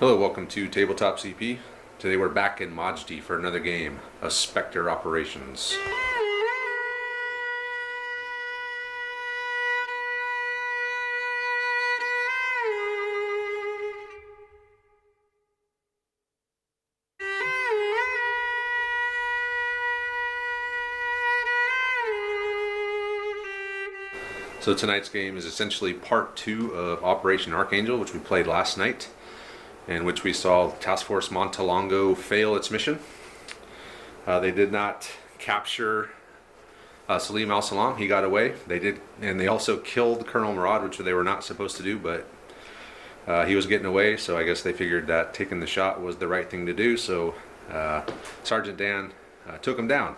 Hello, welcome to Tabletop CP. Today we're back in Majdi for another game of Spectre operations. So tonight's game is essentially part 2 of Operation Archangel, which we played last night, in which we saw Task Force Montelongo fail its mission. They did not capture Saleem Al-Salame. He got away. They did, and they also killed Colonel Murad, which they were not supposed to do, but he was getting away, so I guess they figured that taking the shot was the right thing to do, so Sergeant Dan took him down.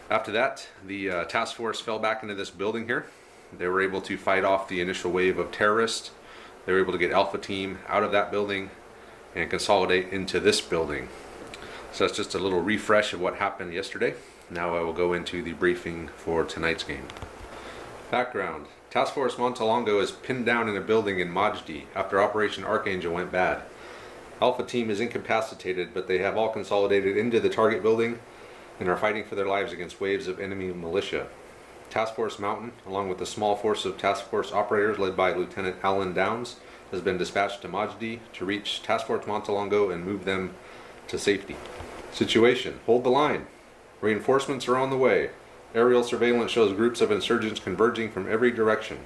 After that, the task force fell back into this building here. They were able to fight off the initial wave of terrorists. They were able to get Alpha Team out of that building and consolidate into this building. So that's just a little refresh of what happened yesterday. Now I will go into the briefing for tonight's game. Background. Task Force Montelongo is pinned down in a building in Majdi after Operation Archangel went bad. Alpha Team is incapacitated, but they have all consolidated into the target building and are fighting for their lives against waves of enemy militia. Task Force Mountain, along with a small force of task force operators led by Lieutenant Alan Downs, has been dispatched to Majdi to reach Task Force Montelongo and move them to safety. Situation: hold the line. Reinforcements are on the way. Aerial surveillance shows groups of insurgents converging from every direction.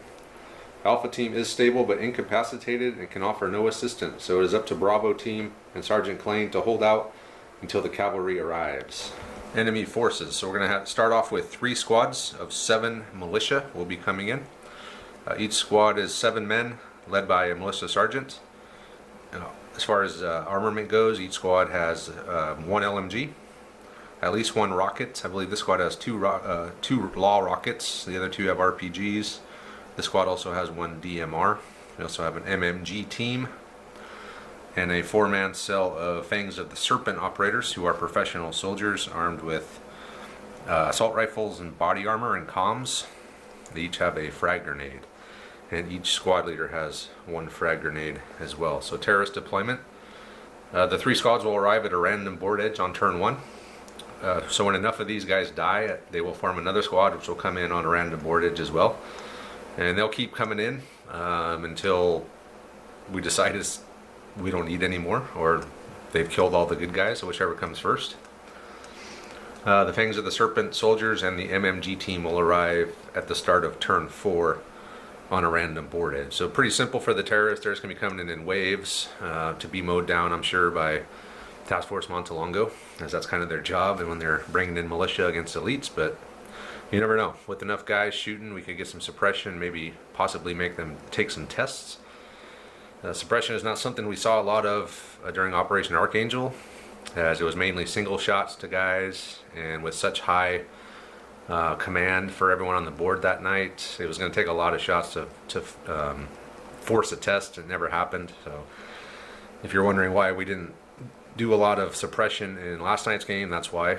Alpha Team is stable but incapacitated and can offer no assistance, so it is up to Bravo Team and Sergeant Klein to hold out until the cavalry arrives. Enemy forces. So we're going to start off with 3 squads of 7 militia will be coming in. Each squad is 7 men led by a militia sergeant. As far as armament goes, each squad has 1 LMG, at least 1 rocket. I believe this squad has 2 law rockets. The other 2 have RPGs. This squad also has 1 DMR. We also have an MMG team and a 4-man cell of Fangs of the Serpent operators who are professional soldiers armed with assault rifles and body armor and comms. They each have a frag grenade, and each squad leader has 1 frag grenade as well. So terrorist deployment. The 3 squads will arrive at a random board edge on turn 1. So when enough of these guys die, they will form another squad which will come in on a random board edge as well. And they'll keep coming in until we decide we don't need any more, or they've killed all the good guys, so whichever comes first. The Fangs of the Serpent soldiers and the MMG team will arrive at the start of turn 4 on a random board edge. So pretty simple for the terrorists. They're just going to be coming in waves to be mowed down, I'm sure, by Task Force Montelongo, as that's kind of their job, and when they're bringing in militia against elites. But you never know. With enough guys shooting, we could get some suppression, maybe possibly make them take some tests. Suppression is not something we saw a lot of during Operation Archangel, as it was mainly single shots to guys, and with such high command for everyone on the board that night, it was going to take a lot of shots to force a test. It never happened. So if you're wondering why we didn't do a lot of suppression in last night's game, that's why.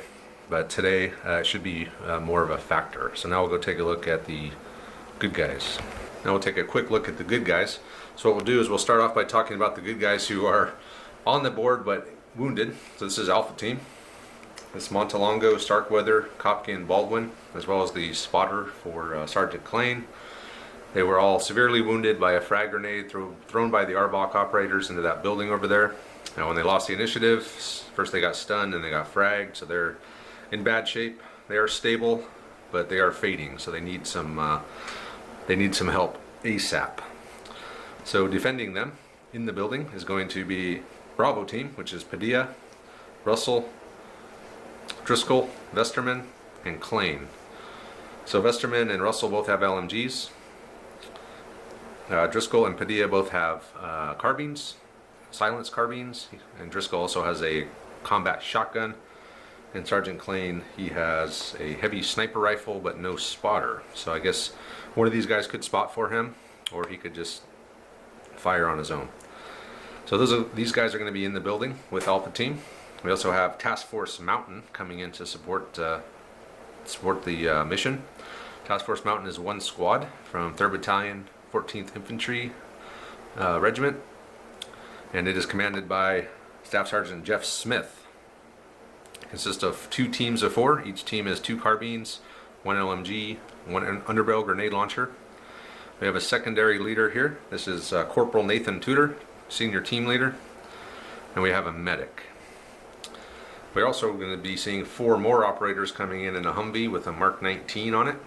But today it should be more of a factor. So now we'll go take a look at the good guys. Now we'll take a quick look at the good guys. So what we'll do is we'll start off by talking about the good guys who are on the board but wounded. So this is Alpha Team. This Montelongo, Starkweather, Kopke, and Baldwin, as well as the spotter for Sergeant Klein. They were all severely wounded by a frag grenade thrown by the Arbok operators into that building over there. Now when they lost the initiative, first they got stunned and they got fragged, so they're in bad shape. They are stable, but they are fading, so they need some help ASAP. So defending them in the building is going to be Bravo Team, which is Padilla, Russell, Driscoll, Vesterman, and Klein. So Vesterman and Russell both have LMGs. Driscoll and Padilla both have carbines, silenced carbines, and Driscoll also has a combat shotgun. And Sergeant Klein, he has a heavy sniper rifle but no spotter. So I guess one of these guys could spot for him, or he could just fire on his own. So these guys are going to be in the building with Alpha Team. We also have Task Force Mountain coming in to support the mission. Task Force Mountain is 1 squad from 3rd Battalion, 14th Infantry Regiment, and it is commanded by Staff Sergeant Jeff Smith. It consists of 2 teams of 4. Each team has 2 carbines, 1 LMG, 1 underbarrel grenade launcher. We have a secondary leader here. This is Corporal Nathan Tudor, senior team leader, and we have a medic. We're also going to be seeing 4 more operators coming in a Humvee with a Mark 19 on it.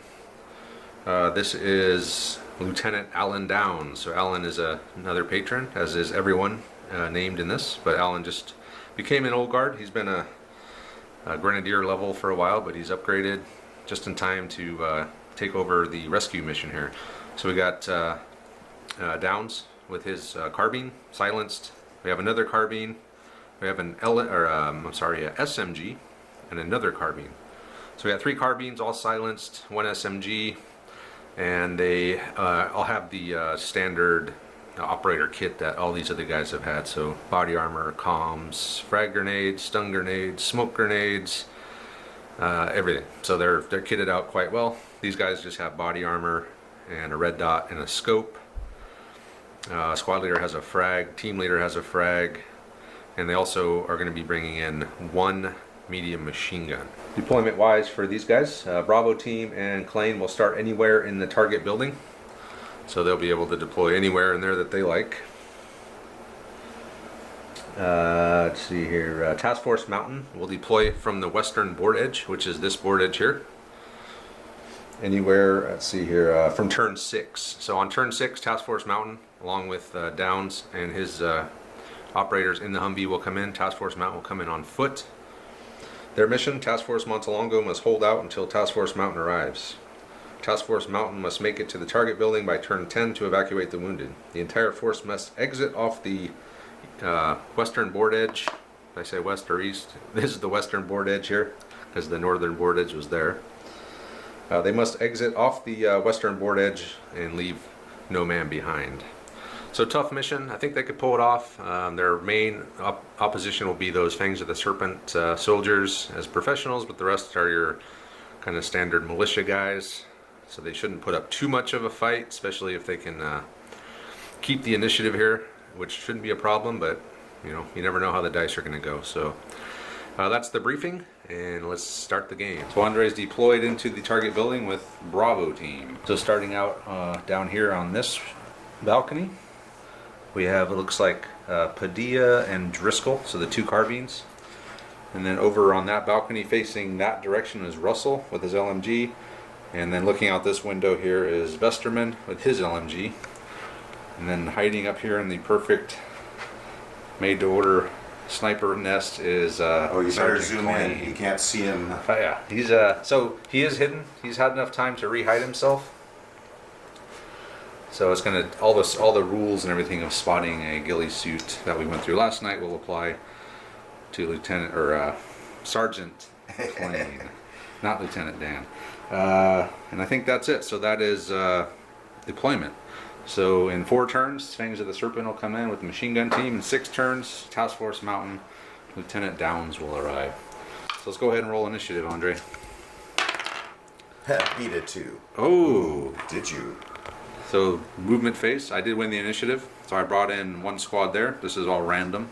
This is Lieutenant Alan Downs. So Alan is another patron, as is everyone named in this, but Alan just became an old guard. He's been a grenadier level for a while, but he's upgraded just in time to take over the rescue mission here. So we got Downs with his carbine silenced. We have another carbine. We have an SMG and another carbine. So we got 3 carbines all silenced, 1 SMG, and they all have the standard operator kit that all these other guys have had. So body armor, comms, frag grenades, stun grenades, smoke grenades, everything. So they're kitted out quite well. These guys just have body armor and a red dot and a scope. Squad leader has a frag, team leader has a frag, and they also are going to be bringing in 1 medium machine gun. Deployment wise for these guys, Bravo team and Klein will start anywhere in the target building, so they'll be able to deploy anywhere in there that they like. Let's see here, Task Force Mountain will deploy from the western board edge, which is this board edge here. Anywhere, let's see here, from turn 6. So on turn 6, Task Force Mountain, along with Downs and his operators in the Humvee will come in. Task Force Mountain will come in on foot. Their mission, Task Force Montelongo must hold out until Task Force Mountain arrives. Task Force Mountain must make it to the target building by turn 10 to evacuate the wounded. The entire force must exit off the western board edge. Did I say west or east? This is the western board edge here, because the northern board edge was there. They must exit off the western board edge and leave no man behind. So tough mission. I think they could pull it off. Their main opposition will be those Fangs of the Serpent soldiers as professionals, but the rest are your kind of standard militia guys. So they shouldn't put up too much of a fight, especially if they can keep the initiative here, which shouldn't be a problem, but you know, you never know how the dice are going to go. So that's the briefing, and let's start the game. So Andre's deployed into the target building with Bravo team. So starting out down here on this balcony, we have, it looks like Padilla and Driscoll, so the 2 carbines. And then over on that balcony facing that direction is Russell with his LMG. And then looking out this window here is Vesterman with his LMG. And then hiding up here in the perfect made-to-order sniper nest is oh, you better Sergeant zoom Klein. in. You can't see him. Oh yeah, he's so he is hidden. He's had enough time to re-hide himself. So it's gonna all the rules and everything of spotting a ghillie suit that we went through last night will apply to Lieutenant or Sergeant Klein, not Lieutenant Dan. And I think that's it. So that is deployment. So in 4 turns, Fangs of the Serpent will come in with the machine gun team. In 6 turns, Task Force Mountain, Lieutenant Downs will arrive. So let's go ahead and roll initiative, Andre. Beat it too. Oh, Did you? so movement phase. I did win the initiative, so I brought in 1 squad there. This is all random.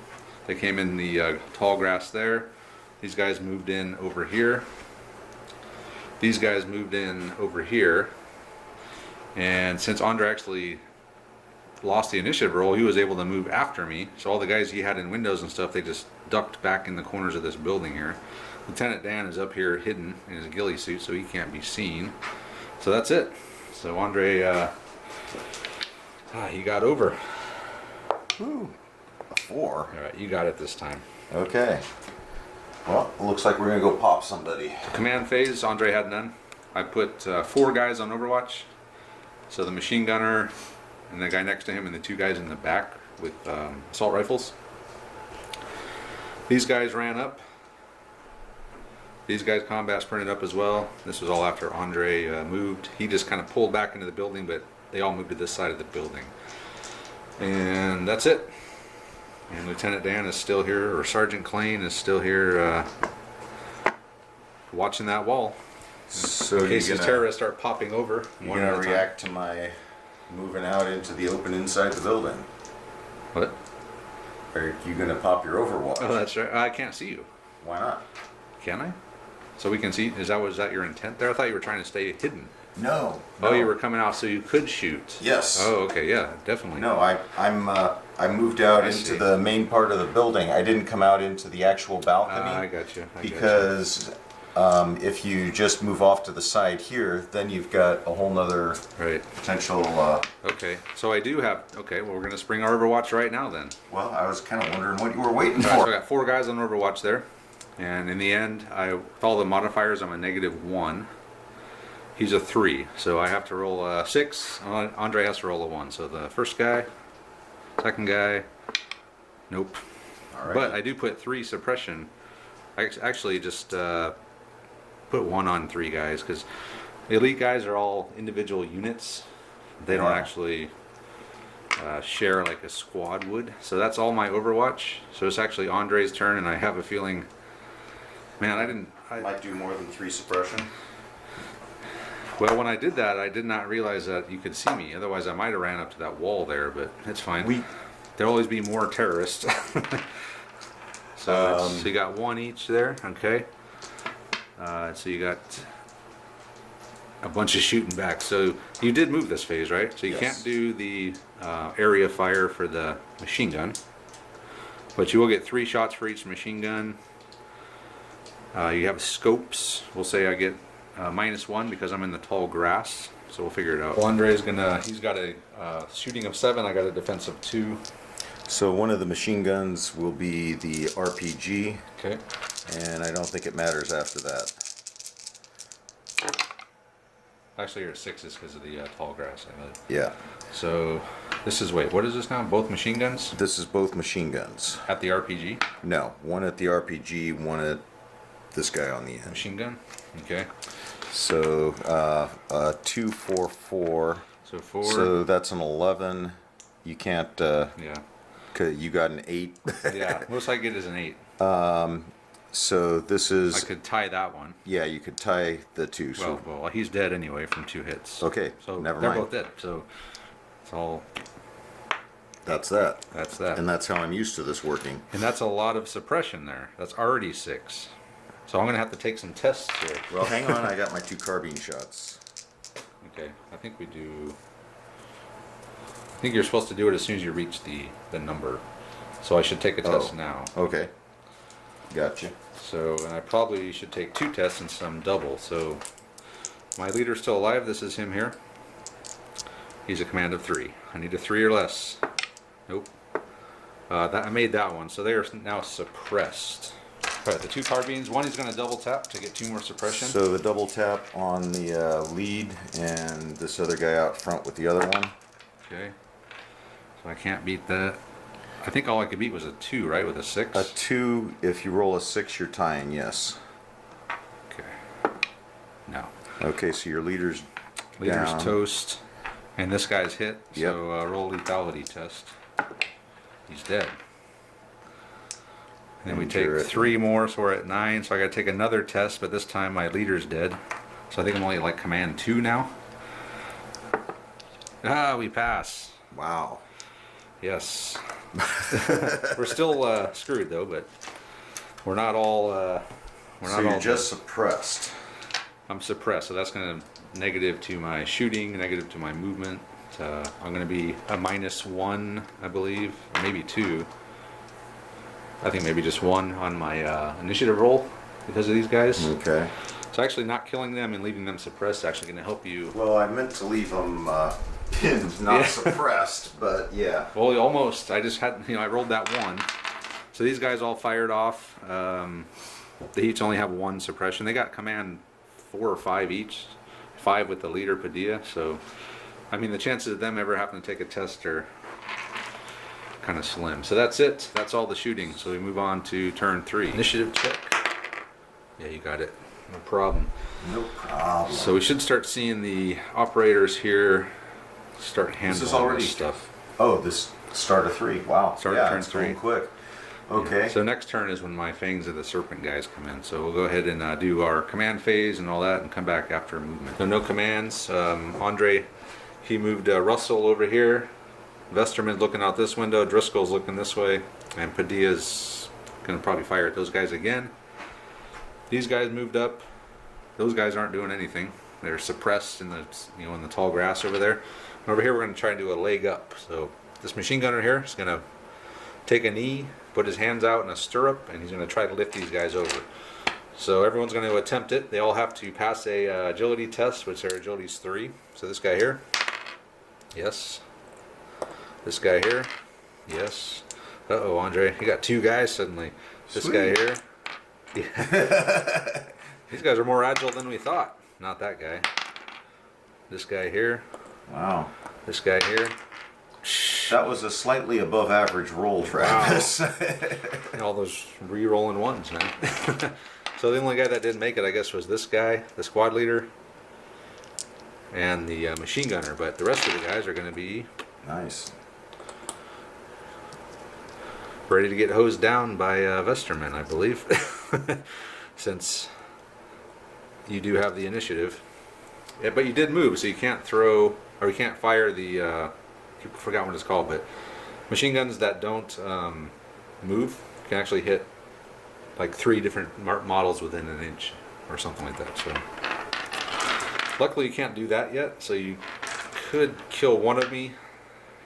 They came in the tall grass there. These guys moved in over here. These guys moved in over here. And since Andre actually lost the initiative roll, he was able to move after me. So all the guys he had in windows and stuff, they just ducked back in the corners of this building here. Lieutenant Dan is up here hidden in his ghillie suit, so he can't be seen. So that's it. So Andre, he got over. Ooh, a 4. All right, you got it this time. Okay. Well, it looks like we're gonna go pop somebody. Command phase, Andre had none. I put 4 guys on Overwatch. So the machine gunner and the guy next to him and the 2 guys in the back with assault rifles. These guys ran up. These guys combat sprinted up as well. This was all after Andre moved. He just kind of pulled back into the building, but they all moved to this side of the building. And that's it. And Lieutenant Dan is still here, or Sergeant Klein is still here watching that wall. So in case these terrorists start popping over. You're gonna react to my moving out into the open inside the building. What? Are you gonna pop your Overwatch? Oh, that's right. I can't see you. Why not? Can I? So we can see. Was that your intent there? I thought you were trying to stay hidden. No. Oh, no. you were coming out so you could shoot. Yes. Oh, okay. Yeah, definitely. No, I moved out I into see. the main part of the building. I didn't come out into the actual balcony. I got you. Because if you just move off to the side here, then you've got a whole nother Right. potential. Okay. So I do have. Okay. Well, we're gonna spring our Overwatch right now then. Well, I was kind of wondering what you were waiting All right, so I for. got 4 guys on Overwatch there, and in the end, with all the modifiers, I'm a -1. He's a 3, so I have to roll a 6. Andre has to roll a 1. So the first guy, second guy, nope. All right. But I do put 3 suppression. I actually just put 1 on 3 guys because elite guys are all individual units. They don't Yeah. actually share like a squad would. So that's all my Overwatch. So it's actually Andre's turn, and I have a feeling, man, Might do more than 3 suppression. well, when I did that, I did not realize that you could see me. Otherwise, I might have ran up to that wall there, but it's fine. There'll always be more terrorists. So you got 1 each there, okay? So you got a bunch of shooting back. So you did move this phase, right? So you Yes. can't do the area fire for the machine gun, but you will get 3 shots for each machine gun. You have scopes. We'll say I get -1 because I'm in the tall grass, so we'll figure it out. Well, Andre's he's got a shooting of 7. I got a defense of 2. So one of the machine guns will be the RPG, Okay. and I don't think it matters after that. Actually, you're at 6s because of the tall grass. I know. Yeah. So this is, wait, what is this now? Both machine guns This is both machine guns. at the RPG? No, one at the RPG, one at this guy on the end. Machine gun? Okay. So 2, 4, 4. So 4. So that's an 11. You can't. Yeah. You got an 8. Yeah. Most I get is an 8. So this I is. could tie that one. Yeah, you could tie the 2. So Well, he's dead anyway from 2 hits. okay. So never they're mind. both dead. So it's all. That's that. That's that. And that's how I'm used to this working. And that's a lot of suppression there. That's already 6. So I'm gonna have to take some tests here. Well, hang on. I got my 2 carbine shots. Okay. I think we do. I think you're supposed to do it as soon as you reach the number. So I should take a test now. Okay. Gotcha. So, and I probably should take 2 tests and some double. So, my leader's still alive. This is him here. He's a command of 3. I need a 3 or less. Nope. I made that one. So they are now suppressed. All right, the 2 carbines. One is going to double tap to get 2 more suppression. So the double tap on the lead and this other guy out front with the other one. Okay. So I can't beat that. I think all I could beat was a 2, right? With a 6. A 2, if you roll a 6, you're tying, yes. Okay. No. Okay, so your leader's Leader's down. toast. And this guy's hit. Yep. So roll lethality test. He's dead. And then we And take you're at- 3 more, so we're at 9. So I gotta take another test, but this time my leader's dead. So I think I'm only like command 2 now. We pass. Wow. Yes. We're still screwed though, but we're not all. We're So not you're all just suppressed. I'm suppressed, so that's going to negative to my shooting, negative to my movement. I'm going to be a -1, I believe, maybe 2. I think maybe just 1 on my initiative roll because of these guys. Okay. So actually, not killing them and leaving them suppressed is actually going to help you. Well, I meant to leave them pinned, not Yeah. suppressed, but yeah. Well, almost. I just had, I rolled that 1. So these guys all fired off. They each only have 1 suppression. They got command 4 or 5 each. 5 with the leader, Padilla. So, I mean, the chances of them ever having to take a test are kind of slim. So that's it. That's all the shooting. So we move on to turn 3. Initiative check. Yeah, you got it. No problem. No problem. So we should start seeing the operators here start handling This is already this stuff. Oh, this start of 3. Wow. Start yeah, of turn it's 3. going quick. Okay. So next turn is when my Fangs of the Serpent guys come in. So we'll go ahead and do our command phase and all that and come back after movement. So no commands. Andre, he moved Russell over here Vesterman's looking out this window, Driscoll's looking this way, and Padilla's going to probably fire at those guys again. These guys moved up. Those guys aren't doing anything. They're suppressed in the in the tall grass over there. And over here we're going to try and do a leg up. So this machine gunner here is going to take a knee, put his hands out in a stirrup, and he's going to try to lift these guys over. So everyone's going to attempt it. They all have to pass a agility test, which their agility's 3. So this guy here, yes. This guy here, yes. Uh-oh, Andre, you got 2 guys suddenly. This Sweet. guy here, yeah. These guys are more agile than we thought. Not that guy. This guy here. Wow. This guy here. That was a slightly above average roll, Travis. Wow. And all those re-rolling ones, man. So the only guy that didn't make it, I guess, was this guy, the squad leader, and the machine gunner. But the rest of the guys are going to be Nice. ready to get hosed down by Vesterman, I believe, since you do have the initiative. Yeah, but you did move, so you can't throw, or you can't fire the, I forgot what it's called, but machine guns that don't move can actually hit like 3 different models within an inch or something like that. So luckily you can't do that yet, so you could kill one of me. You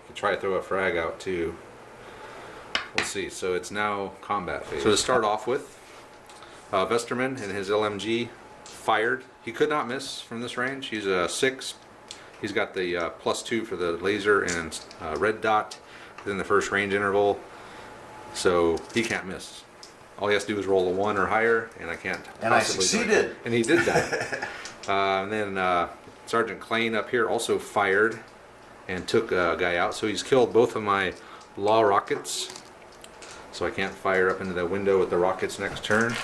could try to throw a frag out too. We'll see. So it's now combat phase. So to start off with, Vesterman and his LMG fired. He could not miss from this range. He's a 6. He's got the +2 for the laser and red dot within the first range interval. So he can't miss. All he has to do is roll a 1 or higher, and I can't. And I succeeded. And he did that. And then Sergeant Klein up here also fired and took a guy out. So he's killed both of my law rockets. So I can't fire up into the window with the rockets next turn.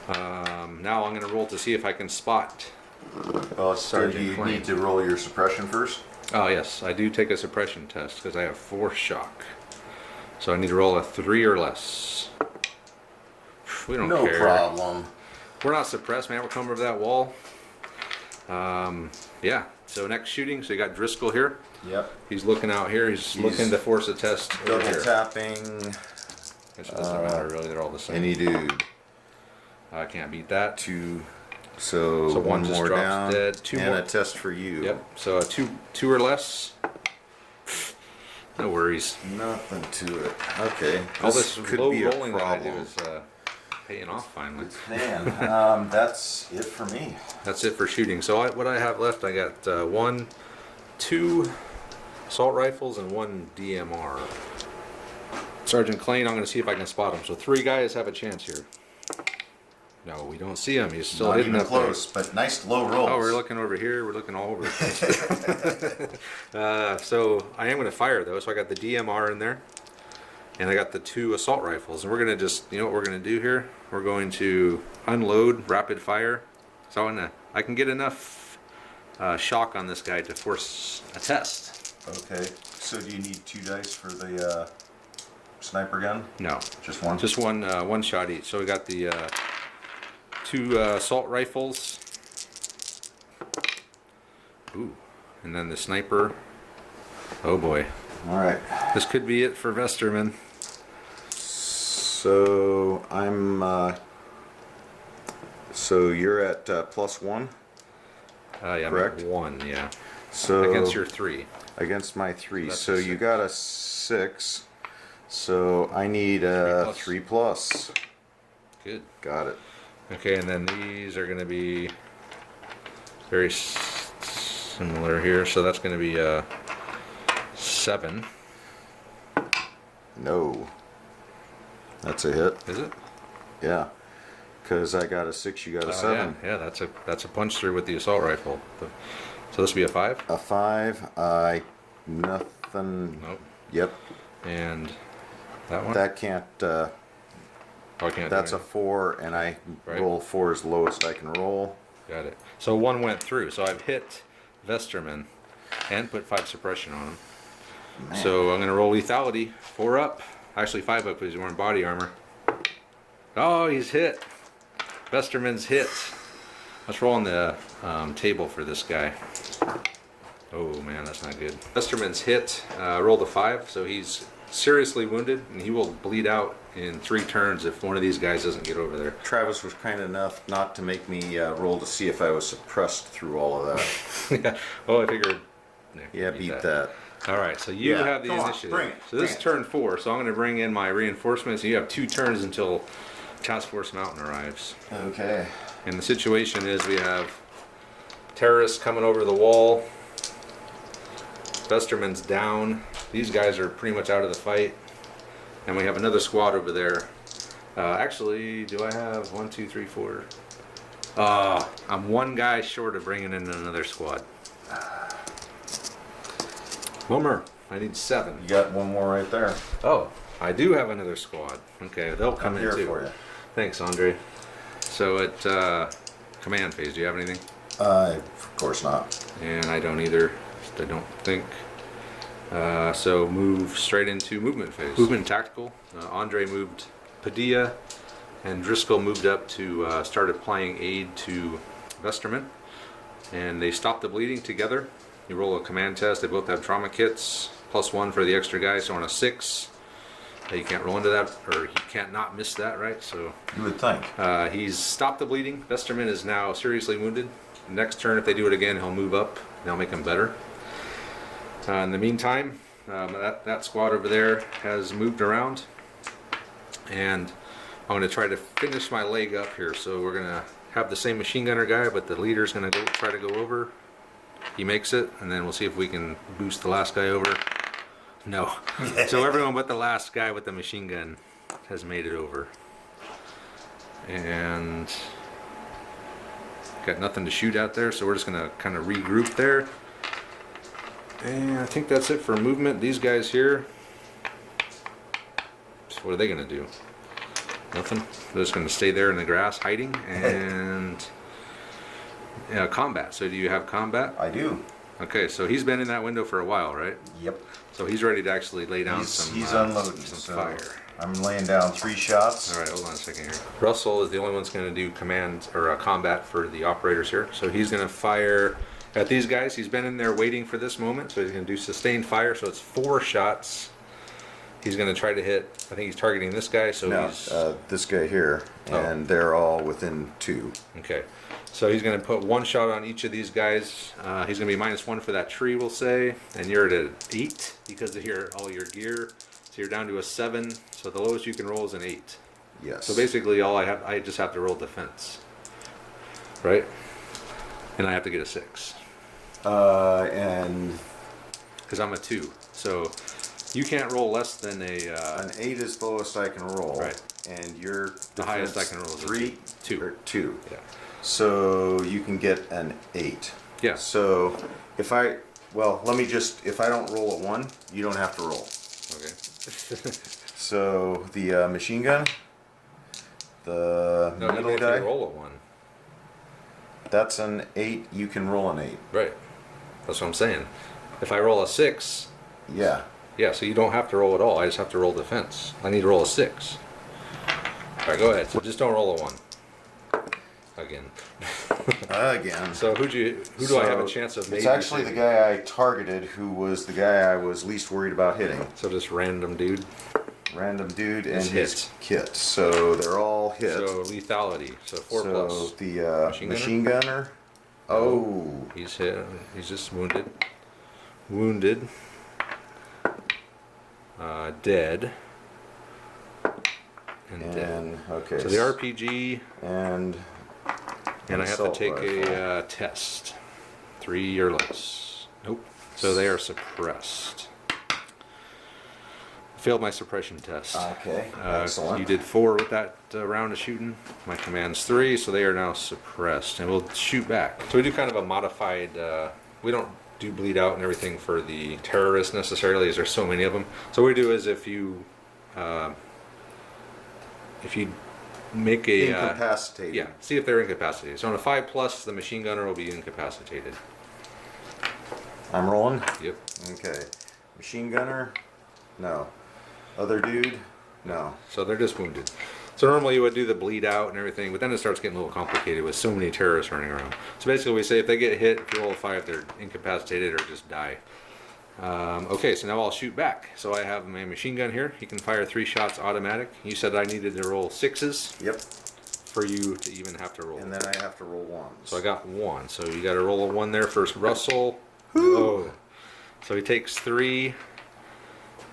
Now I'm going to roll to see if I can spot. Well, Sergeant you Klein. need to roll your suppression first. Oh yes, I do take a suppression test because I have 4 shock. So I need to roll a 3 or less. We don't No care. problem. We're not suppressed, man. We're coming over that wall. Yeah. So next shooting. So you got Driscoll here. Yep. He's looking out here. He's looking to force a test over Double here. tapping. Which doesn't matter really. They're all the same. Any dude. I can't beat that. 2. So, So one one just more drops down. dead. 2 and more. a test for you. Yep. So a two or less. No worries. Nothing to it. Okay. All this could low be a rolling that I do problem. is paying off finally. Man, that's it for me. That's it for shooting. So what I have left, I got 2 assault rifles and 1 DMR. Sergeant Klein, I'm going to see if I can spot him. So 3 guys have a chance here. No, we don't see him. He's still Not hidden even up close, but nice low rolls. there. Oh, we're looking over here. We're looking all over the place. So I am going to fire though. So I got the DMR in there, and I got the 2 assault rifles. And we're going to just, you know what we're going to do here? We're going to unload rapid fire. So I can get enough shock on this guy to force a test. Okay. So do you need 2 dice for the sniper gun? No, Just one? just one shot each. So we got the 2 assault rifles. Ooh, and then the sniper. Oh boy, All right. this could be it for Vesterman. So I'm. So you're at +1. Yeah, Correct. I'm at 1. Yeah, So against your 3. Against my 3. That's So a you 6. got a 6. So I need a 3 plus. Good. Got it. Okay, and then these are going to be very similar here. So that's going to be 7. No. That's a hit. Is it? Yeah. Because I got a 6, you got a 7. Yeah, that's a punch through with the assault rifle. So this will be a 5. A 5. Nothing. Nope. Yep. And that one. That can't. Oh, I can't. That's do a 4, and I Right. roll 4 as lowest I can roll. Got it. So 1 went through. So I've hit Vesterman and put 5 suppression on him. Man. So I'm gonna roll lethality. 4 up. Actually 5 up because he's wearing body armor. Oh, he's hit. Vesterman's hit. Let's roll on the table for this guy. Oh man, that's not good. Westerman's hit, rolled a 5, so he's seriously wounded, and he will bleed out in 3 turns if one of these guys doesn't get over there. Travis was kind enough not to make me roll to see if I was suppressed through all of that. Yeah. Oh, I figured. Yeah, beat that. All right, so you Yeah, have the come on, initiative. bring it, So this is bring turn 4, so I'm going to bring in my reinforcements. You have 2 turns until Task Force Mountain arrives. Okay. And the situation is we have terrorists coming over the wall. Westerman's down. These guys are pretty much out of the fight. And we have another squad over there. Actually, do I have 1, 2, 3, 4? I'm 1 guy short of bringing in another squad. Bummer. I need 7. You got one more right there. Oh, I do have another squad. Okay, they'll come I'm in here too. for you. Thanks, Andre. So at command phase, do you have anything? Of course not. And I don't either. I don't think. So move straight into movement phase. Movement tactical. Andre moved Padilla, and Driscoll moved up to start applying aid to Westerman. And they stop the bleeding together. You roll a command test. They both have trauma kits. +1 for the extra guy. So on a 6, you can't roll into that, or he can't not miss that, right? So You would think. he's stopped the bleeding. Westerman is now seriously wounded. Next turn, if they do it again, he'll move up. They'll make him better. In the meantime, that squad over there has moved around, and I'm going to try to finish my leg up here. So we're going to have the same machine gunner guy, but the leader's going to try to go over. He makes it, and then we'll see if we can boost the last guy over. No. So everyone but the last guy with the machine gun has made it over. And got nothing to shoot out there, so we're just going to kind of regroup there. And I think that's it for movement. These guys here, so what are they going to do? Nothing. They're just going to stay there in the grass hiding. And combat. So do you have combat? I do. Okay, so he's been in that window for a while, right? Yep. So he's ready to actually lay down He's unloading some so fire. I'm laying down 3 shots. All right, hold on a second here. Russell is the only one that's going to do command or combat for the operators here. So he's going to fire at these guys. He's been in there waiting for this moment, so he's going to do sustained fire. So it's 4 shots. He's going to try to hit. I think he's targeting this guy. So No, he's this guy here, and they're all within 2. okay. So he's going to put 1 shot on each of these guys. He's going to be -1 for that tree, we'll say, and you're at an 8 because of all your gear. So you're down to a 7. So the lowest you can roll is an 8. Yes. So basically, I just have to roll defense, right? And I have to get a 6 And because I'm a 2. So you can't roll less than an 8 is the lowest I can roll. Right. And your the highest I can roll is a 3, 2. or 2. Yeah. So you can get an 8. Yeah. So if I don't roll a 1, you don't have to roll. Okay. So the machine gun, the No, even middle if guy, you roll a 1. that's an 8. You can roll an 8. Right. That's what I'm saying. If I roll a 6. Yeah. Yeah, so you don't have to roll at all. I just have to roll defense. I need to roll a 6. All right, go ahead. So just don't roll a 1. Again. Again. So who do I have a chance of maybe? It's actually the guy I targeted who was the guy I was least worried about hitting. So this random dude. Random dude and His his kit. So they're all hit. So lethality. So 4 so plus. the machine gunner. Oh. He's hit. He's just wounded. Wounded. Dead. And dead. Okay. So the RPG. And And I have to assault take rifle. a test. 3 or less. Nope. So they are suppressed. Failed my suppression test. Okay. Excellent. You did 4 with that round of shooting. My command's 3, so they are now suppressed. And we'll shoot back. So we do kind of a modified... we don't do bleed out and everything for the terrorists necessarily, as there's so many of them. So what we do is if you make a... Incapacitated. yeah, see if they're incapacitated. So on a 5 plus, the machine gunner will be incapacitated. I'm rolling. Yep. Okay. Machine gunner. No. Other dude. No. So they're just wounded. So So normally you would do the bleed out and everything, but then it starts getting a little complicated with so many terrorists running around. So basically we say if they get hit, if you roll a 5, they're incapacitated or just die. Okay, so now I'll shoot back. So I have my machine gun here. You can fire 3 shots automatic. You said I needed to roll 6s. Yep. For you to even have to roll. And then I have to roll 1s. So I got 1. So you got to roll a 1 there first. Russell. Oh. So he takes 3,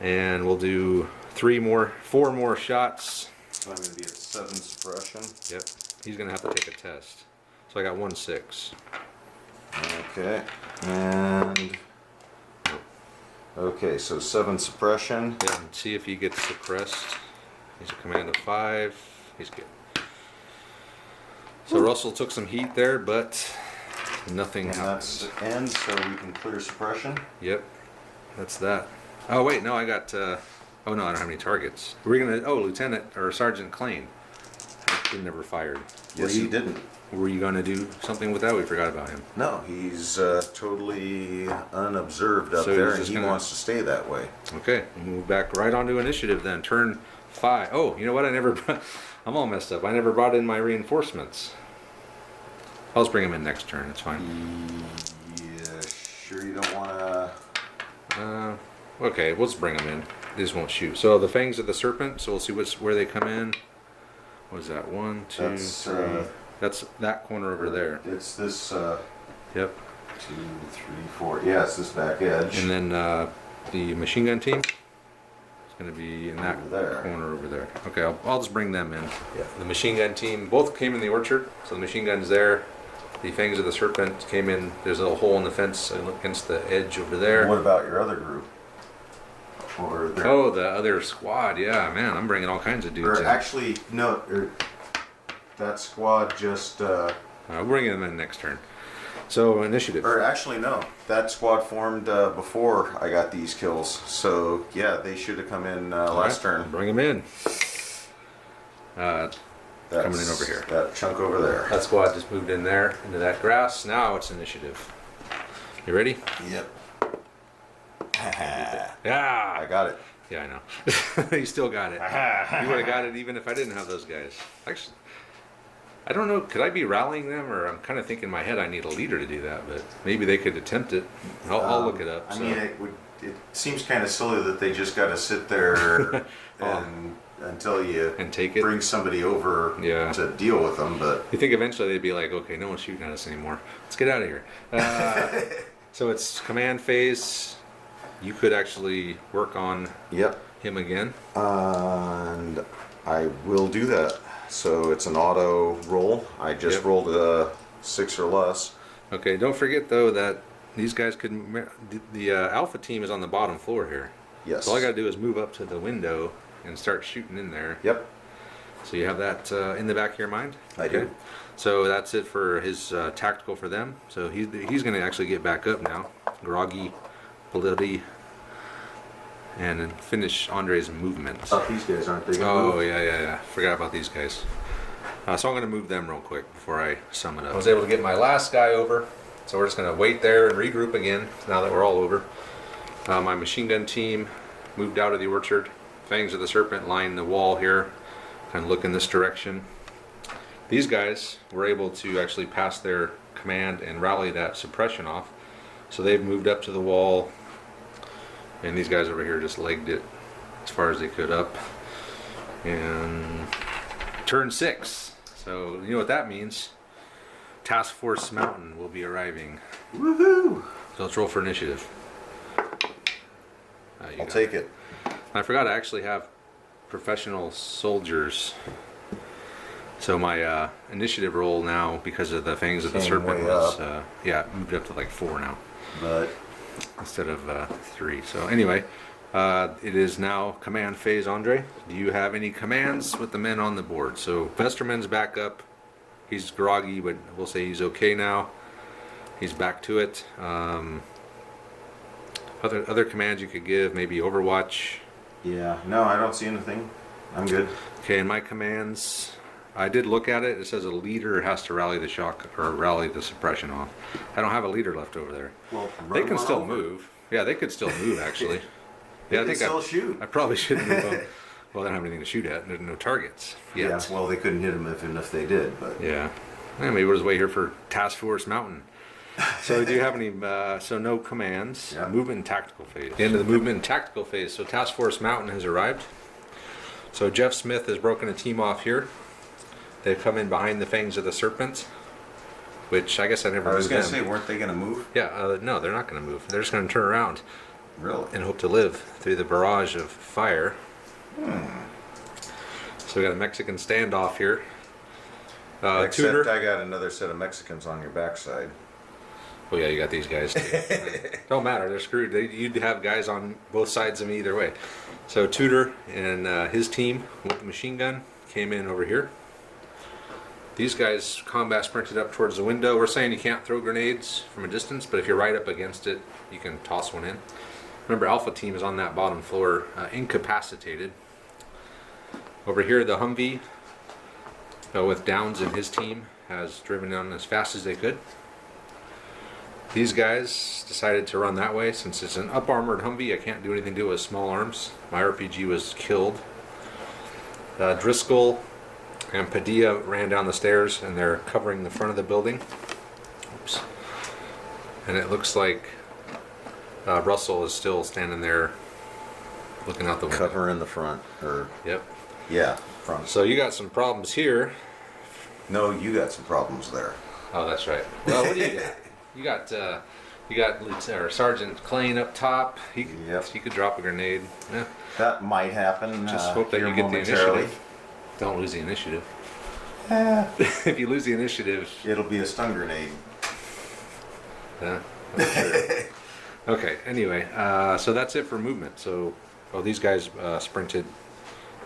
and we'll do 4 more shots. So I'm going to be at 7 suppression. Yep. He's going to have to take a test. So I got 1 6. Okay. And okay, so 7 suppression. Yeah, and see if he gets suppressed. He's a command of 5. He's good. So Russell took some heat there, but nothing And happened. that's end, so we can clear suppression. Yep, that's that. Oh wait, no, I got. Oh no, I don't have any targets. We're gonna. Oh, Lieutenant or Sergeant Klain. He never fired. Yes, he didn't. Were you gonna do something with that? We forgot about him. No, he's totally unobserved up So there, he's and just he gonna- wants to stay that way. Okay, we'll move back right onto initiative then. Turn 5. Oh, you know what? I never. I'm all messed up. I never brought in my reinforcements. I'll just bring them in next turn. It's fine. Yeah, sure you don't want to... Okay, we'll just bring them in. They just won't shoot. So the fangs of the serpent. So we'll see where they come in. What is that? 1, 2, That's, 3. That's that corner over there. It's this Yep. 2, 3, 4. Yeah, it's this back edge. And then the machine gun team is going to be in that Over there. corner over there. Okay, I'll just bring them in. Yeah. The machine gun team both came in the orchard. So the machine gun's there. The fangs of the serpent came in. There's a little hole in the fence against the edge over there. What about your other group? Or their, Oh, the other squad. Yeah, man, I'm bringing all kinds of dudes or in. actually, no, that squad just... We're bringing them in next turn. So initiative. Or actually, no. That squad formed before I got these kills. So, yeah, they should have come in last turn. Bring them in. Coming in over here. That chunk over there. That squad just moved in there, into that grass. Now it's initiative. You ready? Yep. Yeah! I got it. Yeah, I know. You still got it. You would have got it even if I didn't have those guys. Actually, I don't know. Could I be rallying them? Or I'm kind of thinking in my head I need a leader to do that, but maybe they could attempt it. I'll look it up. I so. mean, it seems kind of silly that they just got to sit there until you And take it? bring somebody over Yeah. to deal with them. But You think eventually they'd be like, okay, no one's shooting at us anymore. Let's get out of here. So it's command phase. You could actually work on yep, him again. and I will do that. So it's an auto roll. I just Yep. rolled a 6 or less. Okay, don't forget though that these guys could. The alpha team is on the bottom floor here. Yes. So all I gotta do is move up to the window and start shooting in there. Yep. So you have that in the back of your mind? I do. So that's it for his tactical for them. So he's going to actually get back up now. Groggy, bloody, and then finish Andre's movement. These guys aren't they? Oh, yeah. Forgot about these guys. So I'm going to move them real quick before I sum it up. I was able to get my last guy over. So we're just going to wait there and regroup again now that we're all over. My machine gun team moved out of the orchard. Fangs of the Serpent line the wall here. Kind of look in this direction. These guys were able to actually pass their command and rally that suppression off. So they've moved up to the wall. And these guys over here just legged it as far as they could up. And turn 6. So you know what that means. Task Force Mountain will be arriving. Woohoo! So let's roll for initiative. I'll take it. I forgot I actually have professional soldiers. So my initiative roll now, because of the Fangs of the Came Serpent, way was up. moved up to like 4 now But instead of 3. So anyway, it is now command phase. Andre, do you have any commands with the men on the board? So Vesterman's back up. He's groggy, but we'll say he's okay now. He's back to it. Other commands you could give, maybe Overwatch. yeah, no, I don't see anything. I'm good. Okay, in my commands, I did look at it. It says a leader has to rally the shock or rally the suppression off. I don't have a leader left over there. Well, They can still move. Yeah, they could still move actually. Yeah, I They think can still shoot. I probably should move them. Well, they don't have anything to shoot at. There's no targets yet. Yeah, well, they couldn't hit them even if they did, but... Yeah. Anyway, we'll just wait here for Task Force Mountain. So do you have any, so no commands, Yeah. movement and tactical phase. The end of the movement and tactical phase. So Task Force Mountain has arrived. So Jeff Smith has broken a team off here. They've come in behind the fangs of the serpent, which I guess I never I was moved going to them. say, weren't they going to move? Yeah, no, they're not going to move. They're just going to turn around Really? and hope to live through the barrage of fire. So we got a Mexican standoff here. Except Tudor. I got another set of Mexicans on your backside. Oh yeah, you got these guys too. Don't matter, they're screwed. You'd have guys on both sides of me either way. So Tudor and his team with the machine gun came in over here. These guys combat sprinted up towards the window. We're saying you can't throw grenades from a distance, but if you're right up against it, you can toss one in. Remember, Alpha team is on that bottom floor, incapacitated. Over here, the Humvee with Downs and his team has driven down as fast as they could. These guys decided to run that way. Since it's an up-armored Humvee, I can't do anything to it with small arms. My RPG was killed. Driscoll and Padilla ran down the stairs, and they're covering the front of the building. Oops. And it looks like Russell is still standing there looking out the window. Cover in the front, or... Yep. Yeah, front. So you got some problems here. No, you got some problems there. Oh, that's right. Well, what do you got? You got Sergeant Klein up top. He could drop a grenade. Yeah. That might happen. Just hope that here you get the momentarily. initiative. Don't lose the initiative. Eh, If you lose the initiative, it'll be a stun grenade. I'm sure. Okay. Anyway, so that's it for movement. So, these guys sprinted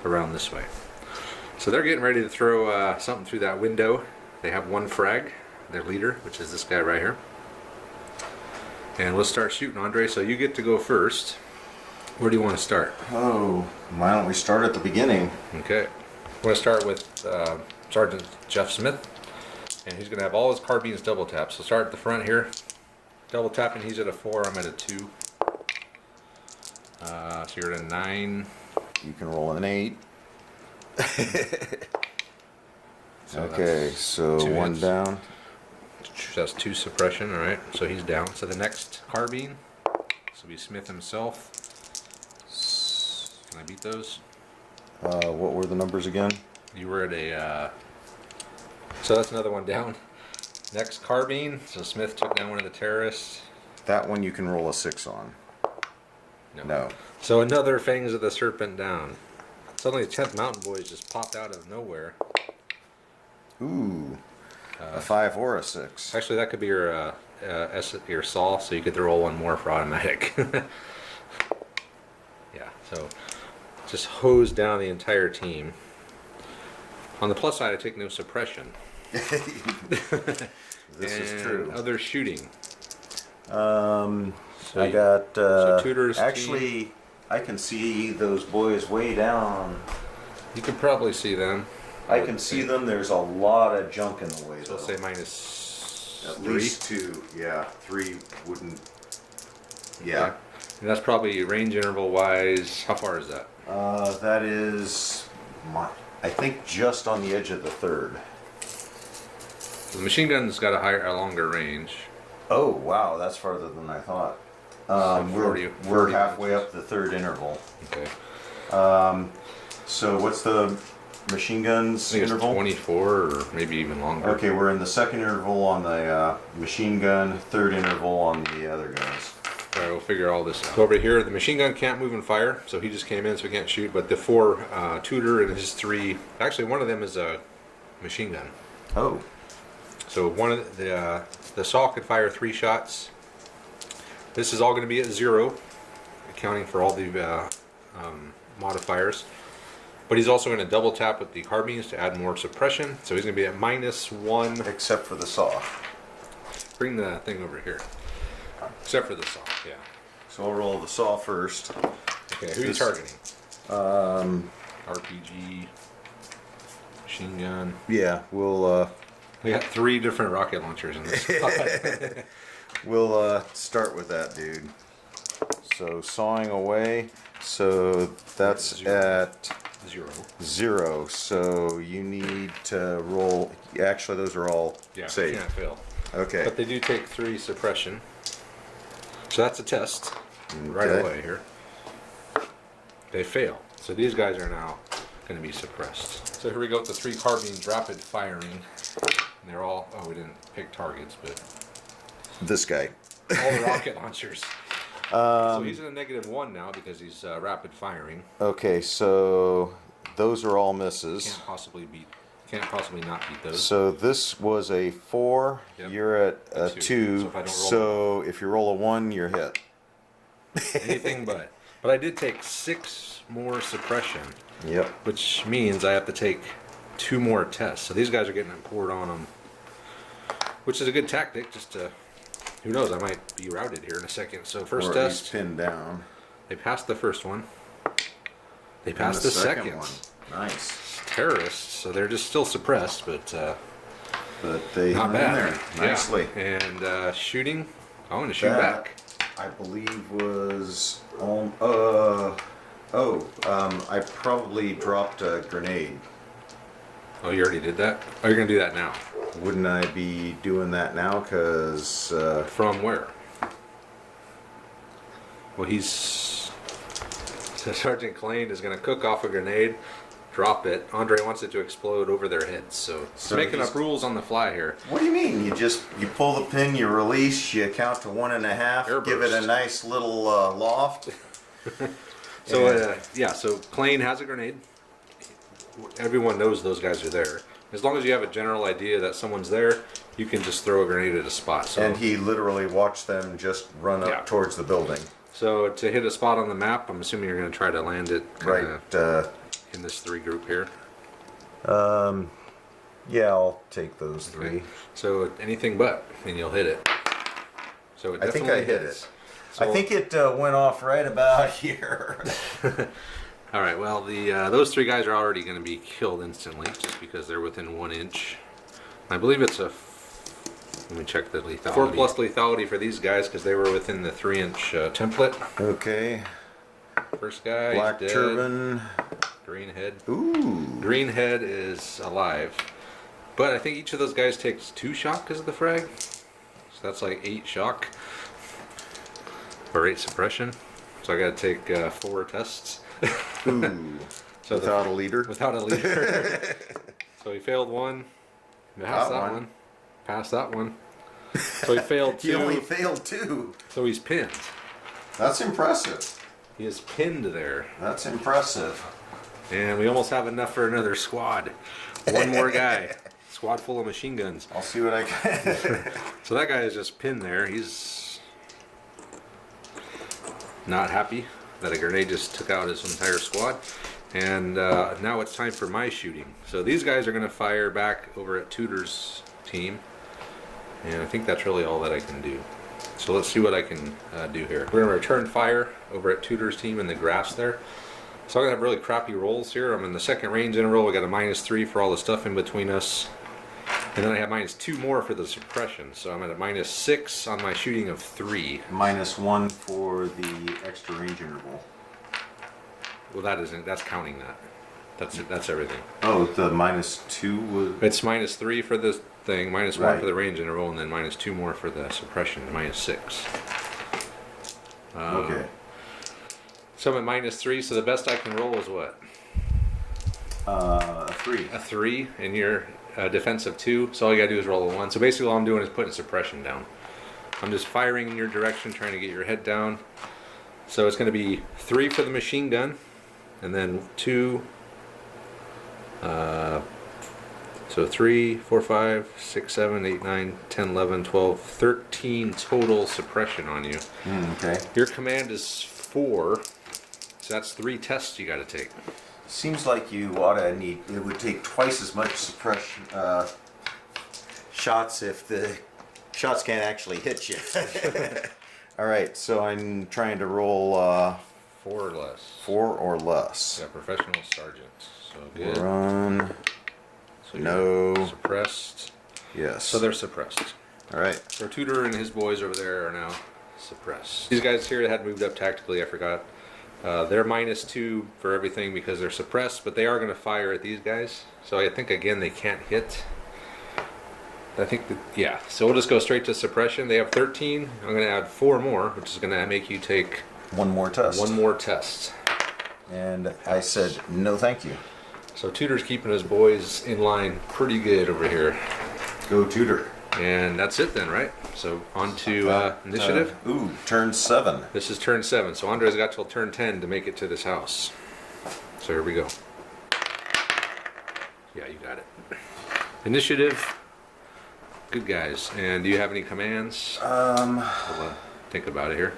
around this way. So they're getting ready to throw something through that window. They have one frag, their leader, which is this guy right here. And we'll start shooting, Andre. So you get to go first. Where do you want to start? Oh, why don't we start at the beginning? Okay. We're going to start with Sergeant Jeff Smith. And he's going to have all his carbines double tap. So start at the front here. Double tapping, he's at a 4, I'm at a 2. So you're at a 9. You can roll an 8. So Okay, that's so 2 one hits. down. That's 2 suppression, alright. So he's down. So the next carbine, this will be Smith himself. Can I beat those? What were the numbers again? You were at a... So that's another one down. Next carbine, so Smith took down one of the terrorists. That one you can roll a 6 on. No. So another Fangs of the Serpent down. Suddenly the 10th Mountain Boys just popped out of nowhere. Ooh. A 5 or a 6. Actually, that could be your your saw, so you could roll one more for automatic. Yeah, so just hose down the entire team. On the plus side, I take no suppression. This is true. Other shooting. I got. so Tudor's actually, I can see those boys way down. You could probably see them. I can see them. There's a lot of junk in the way, So though. let's say minus At 3. least 2. Yeah, 3 wouldn't. Yeah. Okay. And that's probably range interval wise. How far is that? That is, I think, just on the edge of the 3rd. So the machine gun's got a longer range. Oh wow, that's farther than I thought. So 40 we're halfway up the 3rd interval. Okay. So what's the machine guns I think interval? it's 24 or maybe even longer. Okay, we're in the 2nd interval on the machine gun, 3rd interval on the other guns. All right, we'll figure all this out. So over here, the machine gun can't move and fire, so he just came in, so he can't shoot. But the 4 Tudor and his 3, actually one of them is a machine gun. Oh. So one of the saw could fire 3 shots. This is all going to be at 0, accounting for all the modifiers. But he's also going to double tap with the carbines to add more suppression. So he's going to be at -1. Except for the saw. Bring the thing over here. Except for the saw, yeah. So I'll roll the saw first. Okay, who are you targeting? RPG, machine gun. Yeah, we'll We got 3 different rocket launchers in this spot. we'll start with that dude. So sawing away. So that's 0. at 0. 0. So you need to roll. Actually, those are all Yeah, safe. can't fail. Okay. But they do take 3 suppression. So that's a test right Okay. away here. They fail. So these guys are now going to be suppressed. So here we go with the 3 carbines rapid firing. And they're all, oh, we didn't pick targets, but This guy. all the rocket launchers. So he's in a -1 now because he's rapid firing. Okay, so those are all misses. Can't possibly not beat those. So this was a 4. Yep. You're at a A 2. two. So if you roll a 1, you're hit. Anything but. But I did take 6 more suppression, Yep. which means I have to take 2 more tests. So these guys are getting it poured on them, which is a good tactic. Just to, who knows, I might be routed here in a second. So first Or at least test, pinned down. they passed the first one. They And passed the second one. Nice. Terrorists, so they're just still suppressed, but But they not hung in bad. there nicely. Yeah. And shooting, I'm going to shoot That, back. I believe was I probably dropped a grenade. Oh, you already did that? Oh, you're going to do that now. Wouldn't I be doing that now? Because From where? Well, so Sergeant Klain is going to cook off a grenade, drop it. Andre wants it to explode over their heads. So he's making up rules on the fly here. what do you mean? You pull the pin, you release, you count to 1.5, give it a Airburst. nice little loft. So so Klain has a grenade. Everyone knows those guys are there. As long as you have a general idea that someone's there, you can just throw a grenade at a spot. So, And he literally watched them just run up Yeah. towards the building. so to hit a spot on the map, I'm assuming you're going to try to land it kinda Right. in this 3 group here. Yeah, I'll take those 3. Okay. So anything but, and you'll hit it. So it I think definitely I hit hits. it. So, I think it went off right about here. All right. Well, those 3 guys are already going to be killed instantly, just because they're within 1 inch. I believe it's a. Let me check the lethality. 4+ lethality for these guys because they were within the 3-inch template. Okay. First guy, Black he's dead. turban. Green head. Ooh. Green head is alive, but I think each of those guys takes 2 shock because of the frag. So that's like 8 shock or 8 suppression. So I got to take 4 tests. Ooh. So Without a leader. Without a leader. So he failed 1. Passed that Got one. one. Passed that one. So he failed 2. He only failed 2. So he's pinned. That's impressive. He is pinned there. That's impressive. And we almost have enough for another squad. 1 more guy. Squad full of machine guns. I'll see what I can. So that guy is just pinned there. He's not happy that a grenade just took out his entire squad. And now it's time for my shooting. So these guys are going to fire back over at Tudor's team. And I think that's really all that I can do. So let's see what I can do here. We're going to return fire over at Tudor's team in the grass there. So I'm going to have really crappy rolls here. I'm in the 2nd range interval. We got a -3 for all the stuff in between us. And then I have -2 more for the suppression. So I'm at a -6 on my shooting of 3. -1 for the extra range interval. Well, that's counting that. That's everything. Oh, the -2 was. It's -3 for the thing, -1 Right. for the range interval, and then -2 more for the suppression, -6. Okay. So I'm at -3, so the best I can roll is what? A 3. A 3, and you're defense of 2, so all you gotta do is roll a 1. So basically all I'm doing is putting suppression down. I'm just firing in your direction, trying to get your head down. So it's gonna be 3 for the machine gun, and then 2, so 3, 4, 5, 6, 7, 8, 9, 10, 11, 12, 13 total suppression on you. Okay. Your command is 4, so that's 3 tests you gotta take. Seems like you ought to need. It would take twice as much suppression shots if the shots can't actually hit you. All right, so I'm trying to roll 4 or less. 4 or less. Yeah, professional sergeant. So good. Run. So No. you're suppressed. Yes. So they're suppressed. All right. So Tudor and his boys over there are now suppressed. These guys here had moved up tactically, I forgot. They're -2 for everything because they're suppressed, but they are going to fire at these guys. So I think, again, they can't hit. I think that, yeah. So we'll just go straight to suppression. They have 13. I'm going to add 4 more, which is going to make you take One more test. one more test. And I said, no thank you. So Tudor's keeping his boys in line pretty good over here. Go Tudor. And that's it then, right? So on to initiative. Turn 7. This is turn 7. So Andre's got till turn 10 to make it to this house. So here we go. Yeah, you got it. Initiative. Good guys. And do you have any commands? I'll think about it here.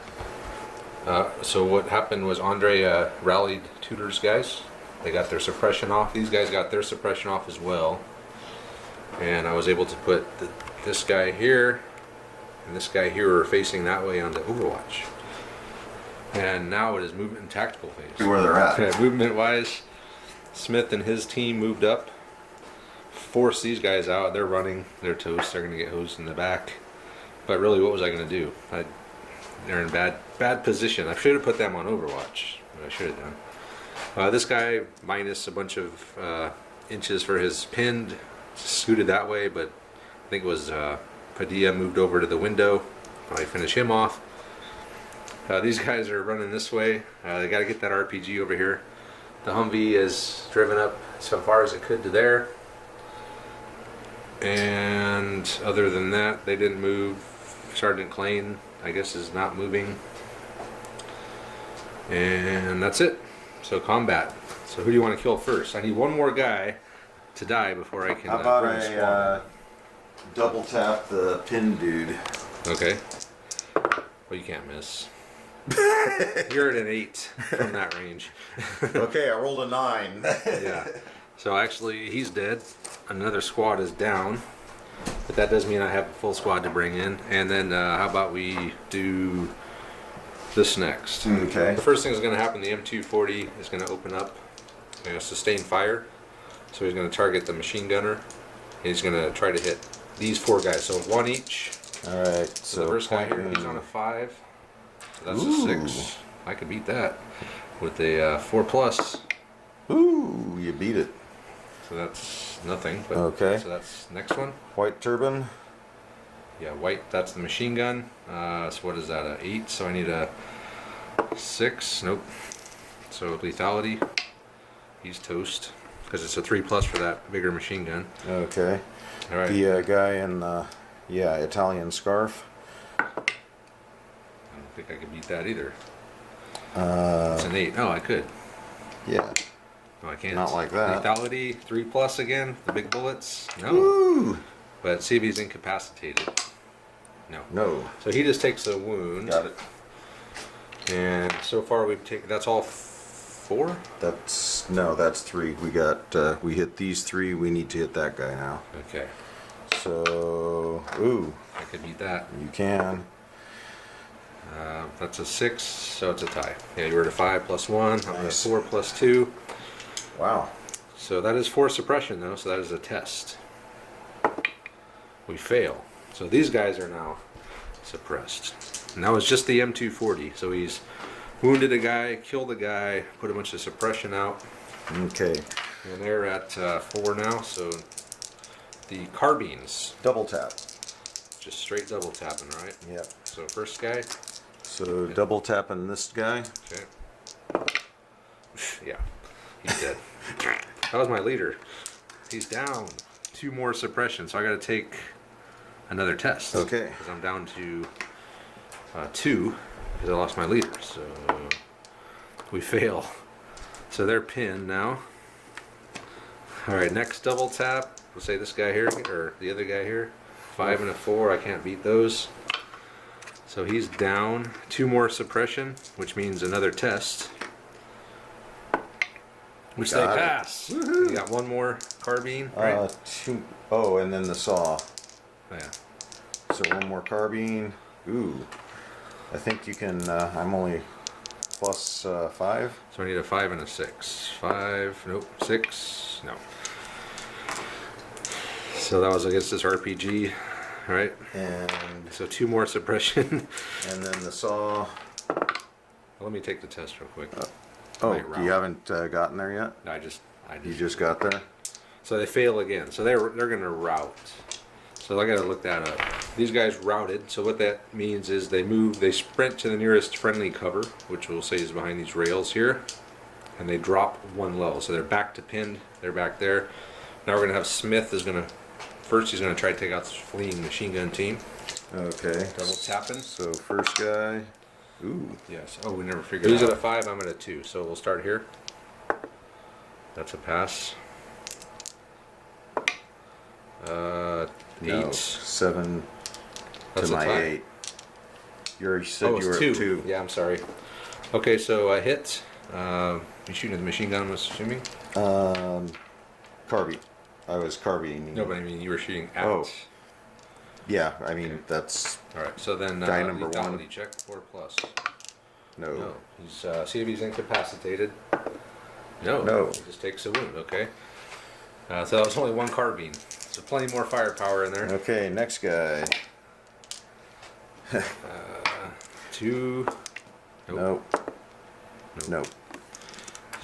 So what happened was Andre rallied Tudor's guys. They got their suppression off. These guys got their suppression off as well. And I was able to put this guy here and this guy here are facing that way on the Overwatch. And now it is movement and tactical phase. See where they're at. Movement-wise, Smith and his team moved up. Force these guys out. They're running. They're toast. They're going to get hosed in the back. But really, what was I going to do? They're in bad position. I should have put them on Overwatch. I should have done. This guy minus a bunch of inches for his pinned. Scooted that way, but I think it was Padilla moved over to the window. Probably finish him off. These guys are running this way. They got to get that RPG over here. The Humvee is driven up so far as it could to there. And other than that, they didn't move. Sergeant Klain, I guess, is not moving. And that's it. So combat. So who do you want to kill first? I need one more guy to die before I can How about bring a squad. double tap the pin dude? Okay. Well, you can't miss. You're at an 8 from that range. Okay, I rolled a 9. Yeah. So actually, he's dead. Another squad is down. But that does mean I have a full squad to bring in. And then how about we do this next? Okay. The first thing that's going to happen, the M240 is going to open up. Going to sustain fire. So he's going to target the machine gunner. And he's going to try to hit these 4 guys. So 1 each. All right. So the first guy here, he's on a 5. So that's a 6. I could beat that with a 4+. Ooh, you beat it. So that's nothing. But, Okay. So that's next one. White turban. Yeah, white, that's the machine gun. So what is that, a 8? So I need a 6. Nope. So lethality. He's toast. Because it's a 3+ for that bigger machine gun. Okay. All right. The guy in Italian scarf. I don't think I could beat that either. It's an 8. Oh, I could. Yeah. No, I can't. Not like that. Lethality, 3+ again. The big bullets. No. Ooh. But see if he's incapacitated. No. No. So he just takes a wound. Got it. And so far we've taken, that's all 4? That's 3. We got we hit these 3. We need to hit that guy now. Okay. So, ooh, I could beat that. you can. That's a 6, so it's a tie. Yeah, you were at a 5 + 1. I'm at a Nice. 4 + 2. Wow. So that is 4 suppression, though, so that is a test. We fail. So these guys are now suppressed. And that was just the M240. So he's wounded a guy, killed a guy, put a bunch of suppression out. Okay. And they're at 4 now, so the carbines, Double tap. just straight double tapping, right? Yep. So first guy, So double tapping this guy. okay. Yeah, he's dead. That was my leader. He's down. 2 more suppression, so I gotta take another test. Okay. Because I'm down to 2, because I lost my leader, so we fail. So they're pinned now. Alright, next double tap. We'll say this guy here, or the other guy here. 5 and a 4, I can't beat those. So he's down. 2 more suppression, which means another test. Which they Got it. pass. You got 1 more carbine, right? 2. Oh, and then the saw. Yeah. So 1 more carbine. Ooh. I think you can. I'm only plus 5. So I need a 5 and a 6. 5, nope. 6, no. So that was against this RPG, right? And So 2 more suppression. then the saw. Let me take the test real quick. Oh, Might route. you haven't gotten there yet? I just You just got there? So they fail again. So they're gonna route. So I gotta look that up. These guys routed. So what that means is they sprint to the nearest friendly cover, which we'll say is behind these rails here, and they drop one level. So they're back to pinned. They're back there. Now we're gonna have Smith is gonna first. He's gonna try to take out this fleeing machine gun team. Okay. Double tapping. So first guy. Ooh. Yes. Oh, we never figured. He's at a 5. I'm at a 2. So we'll start here. That's a pass. 8. No, 7 That's to a my tie. 8. You already said you were it's 2. at 2. Yeah, I'm sorry. Okay, so I hit. You shooting at the machine gun, I'm assuming? Carbine. I was carbining. No, but I mean, you were shooting at. Oh. Yeah, I mean, that's... Alright, so then Guy number lethality 1. check, 4+. No. No, he's, see if he's incapacitated. No, No. he just takes a wound, okay. So that was only 1 carbine. So plenty more firepower in there. Okay, next guy. 2. Nope. Nope.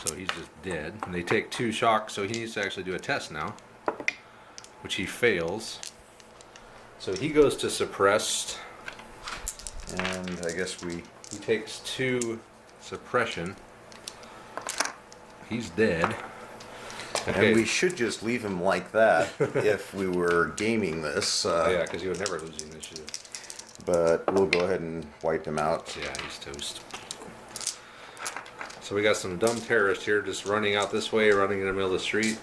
So he's just dead. And they take 2 shocks, so he needs to actually do a test now, which he fails. So he goes to suppressed. And I guess we... He takes 2 suppression. He's dead. Okay. And we should just leave him like that if we were gaming this. Yeah, because he would never lose the initiative. But we'll go ahead and wipe him out. Yeah, he's toast. So we got some dumb terrorists here just running out this way, running in the middle of the street.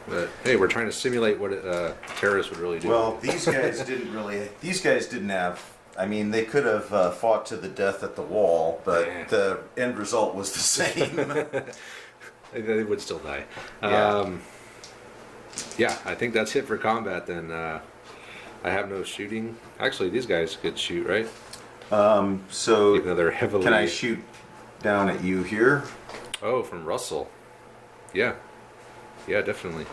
But hey, we're trying to simulate what a terrorist would really do. Well, these guys didn't really... These guys didn't have... I mean, they could have fought to the death at the wall, but Yeah. the end result was the same. They would still die. Yeah. Yeah, I think that's it for combat then. I have no shooting. Actually, these guys could shoot, right? So, Even though they're heavily... can I shoot down at you here? Oh, from Russell. Yeah. Yeah, definitely.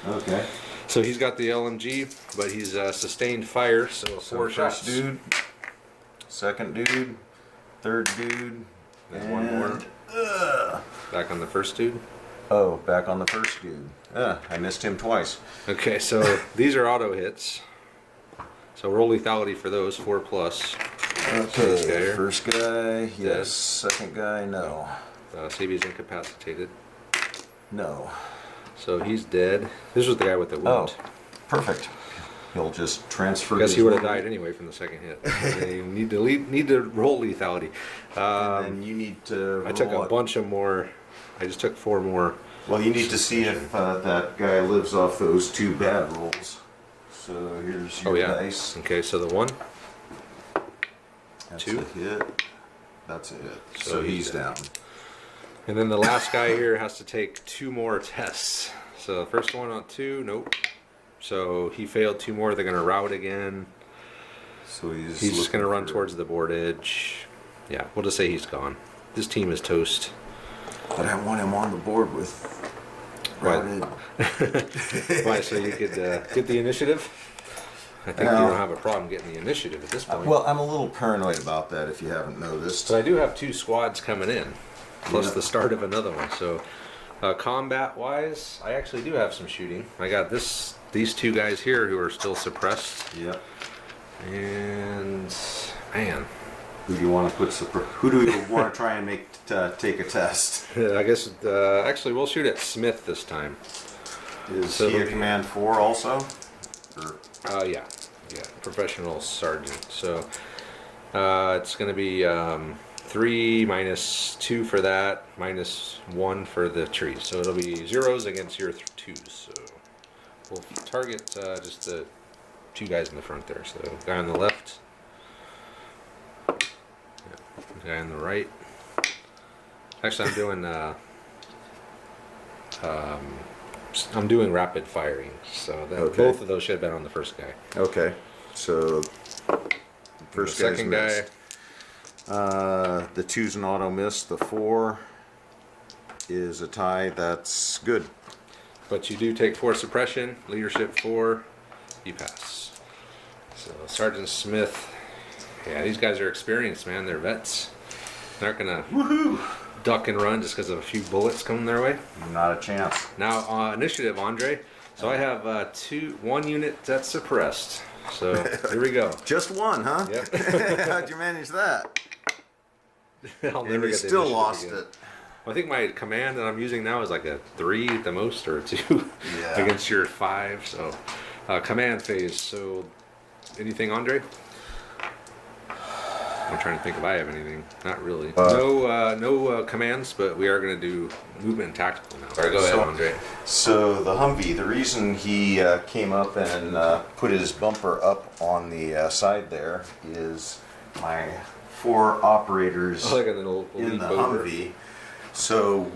Okay. So he's got the LMG, but he's sustained fire, so 4 shots. First dude, second dude, third dude, There's and... one more. Back on the first dude. Oh, back on the first dude. I missed him twice. Okay, so these are auto hits. So roll lethality for those, 4+. This guy Okay, here. first guy, yes. Second guy, no. Sabi's incapacitated. No. So he's dead. This was the guy with the wound. Oh, perfect. He'll just transfer. I guess his he would have wound. died anyway from the second hit. They need to roll lethality. And then you need to. I took roll a bunch of more. I just took 4 more. Well, you need to see if that guy lives off those 2 bad rolls. So here's your dice. Okay, so the 1. That's 2. a hit. That's it. So he's down. And then the last guy here has to take 2 more tests. So the first one on 2, nope. So he failed 2 more. They're going to route again. So he's just going to run for- towards the board edge. Yeah, we'll just say he's gone. This team is toast. But I want him on the board with routed. Why, so you could get the initiative? I think you don't have a problem getting the initiative at this point. Well, I'm a little paranoid about that if you haven't noticed. So I do have 2 squads coming in, plus Yeah. the start of another one. So combat-wise, I actually do have some shooting. I got these 2 guys here who are still suppressed. Yeah. And man, Who do you want to put? Who do you want to try and make take a test? I guess actually we'll shoot at Smith this time. Is So he a it'll be- command 4 also? Or, Yeah, professional sergeant. So it's going to be 3 minus 2 for that, minus 1 for the tree. So it'll be 0s against your 2s. So we'll target just the 2 guys in the front there. So guy on the left, guy on the right. Actually, I'm doing rapid firing. So Okay. both of those should have been on the first guy. okay. So first The guy's second guy. missed. The 2's an auto miss. The 4 is a tie. That's good. But you do take 4 suppression, leadership 4, you pass. So Sergeant Smith, yeah, these guys are experienced, man. They're vets. They're not gonna duck and run just because of a few bullets coming their way. Not a chance. Now, initiative, Andre. So I have one unit that's suppressed. So here we go. Just one, huh? Yep. How'd you manage that? I'll And never you get the still initiative lost again. it. I think my command that I'm using now is like a 3 at the most, or a 2 Yeah. against your 5. So, command phase. So, anything, Andre? I'm trying to think if I have anything. Not really. No commands, but we are going to do movement and tactical now. All right, go ahead, Andre. So the Humvee, the reason he came up and put his bumper up on the side there is my 4 operators Like a little in the boat. Humvee. So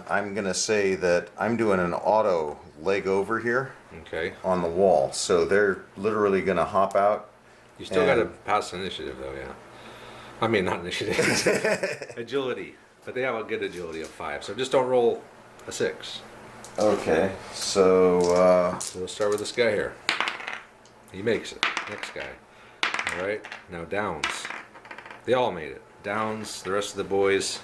I'm gonna say that I'm doing an auto leg over here Okay. on the wall. So they're literally gonna hop out. You still got to And- pass initiative, though, yeah. I mean, not initiative. Agility. But they have a good agility of 5. So just don't roll a 6. Okay, so So we'll start with this guy here. He makes it. Next guy. All right. Now downs. They all made it. Downs. The rest of the boys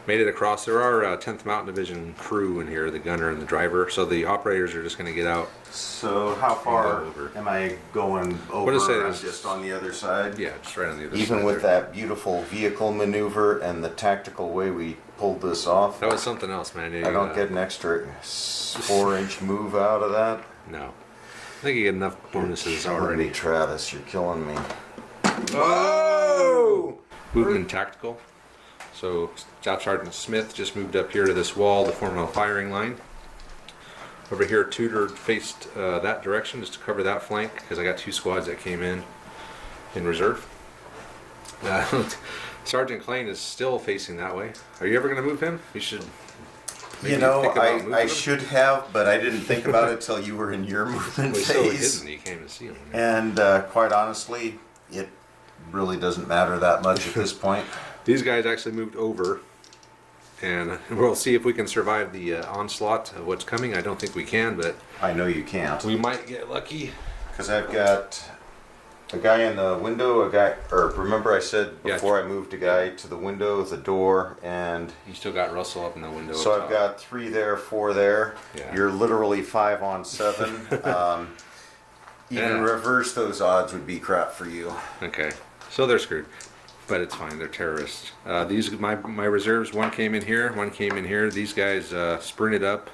made it across. There are 10th Mountain Division crew in here, the gunner and the driver. So the operators are just going to get out. so how far over. am I going over? What does it say? I'm just on the other side. Yeah, just right on the other side. Even with there. that beautiful vehicle maneuver and the tactical way we pulled this off, That was something else, man. I don't get an extra 4-inch move out of that. No. I think you get enough bonuses Killing already. me, Travis, you're killing me. Oh! Movement tactical. So Staff Sergeant Smith just moved up here to this wall to form a firing line. Over here, Tudor faced that direction just to cover that flank because I got 2 squads that came in reserve. Sergeant Klein is still facing that way. Are you ever going to move him? You should. maybe You know, think about moving I him. should have, but I didn't think about it till you were in your movement Well, he's still phase. hidden. You can't even see him. And quite honestly, it really doesn't matter that much at this point. These guys actually moved over, and we'll see if we can survive the onslaught of what's coming. I don't think we can, but I know you can't. we might get lucky. Because I've got a guy in the window, remember I said Yeah. before I moved a guy to the window, the door, and You still got Russell up in the window. so up I've top. got 3 there, 4 there. Yeah. You're literally 5 on 7. Even Yeah. reverse those odds would be crap for you. Okay, so they're screwed, but it's fine. They're terrorists. These my reserves. One came in here. One came in here. These guys sprinted up.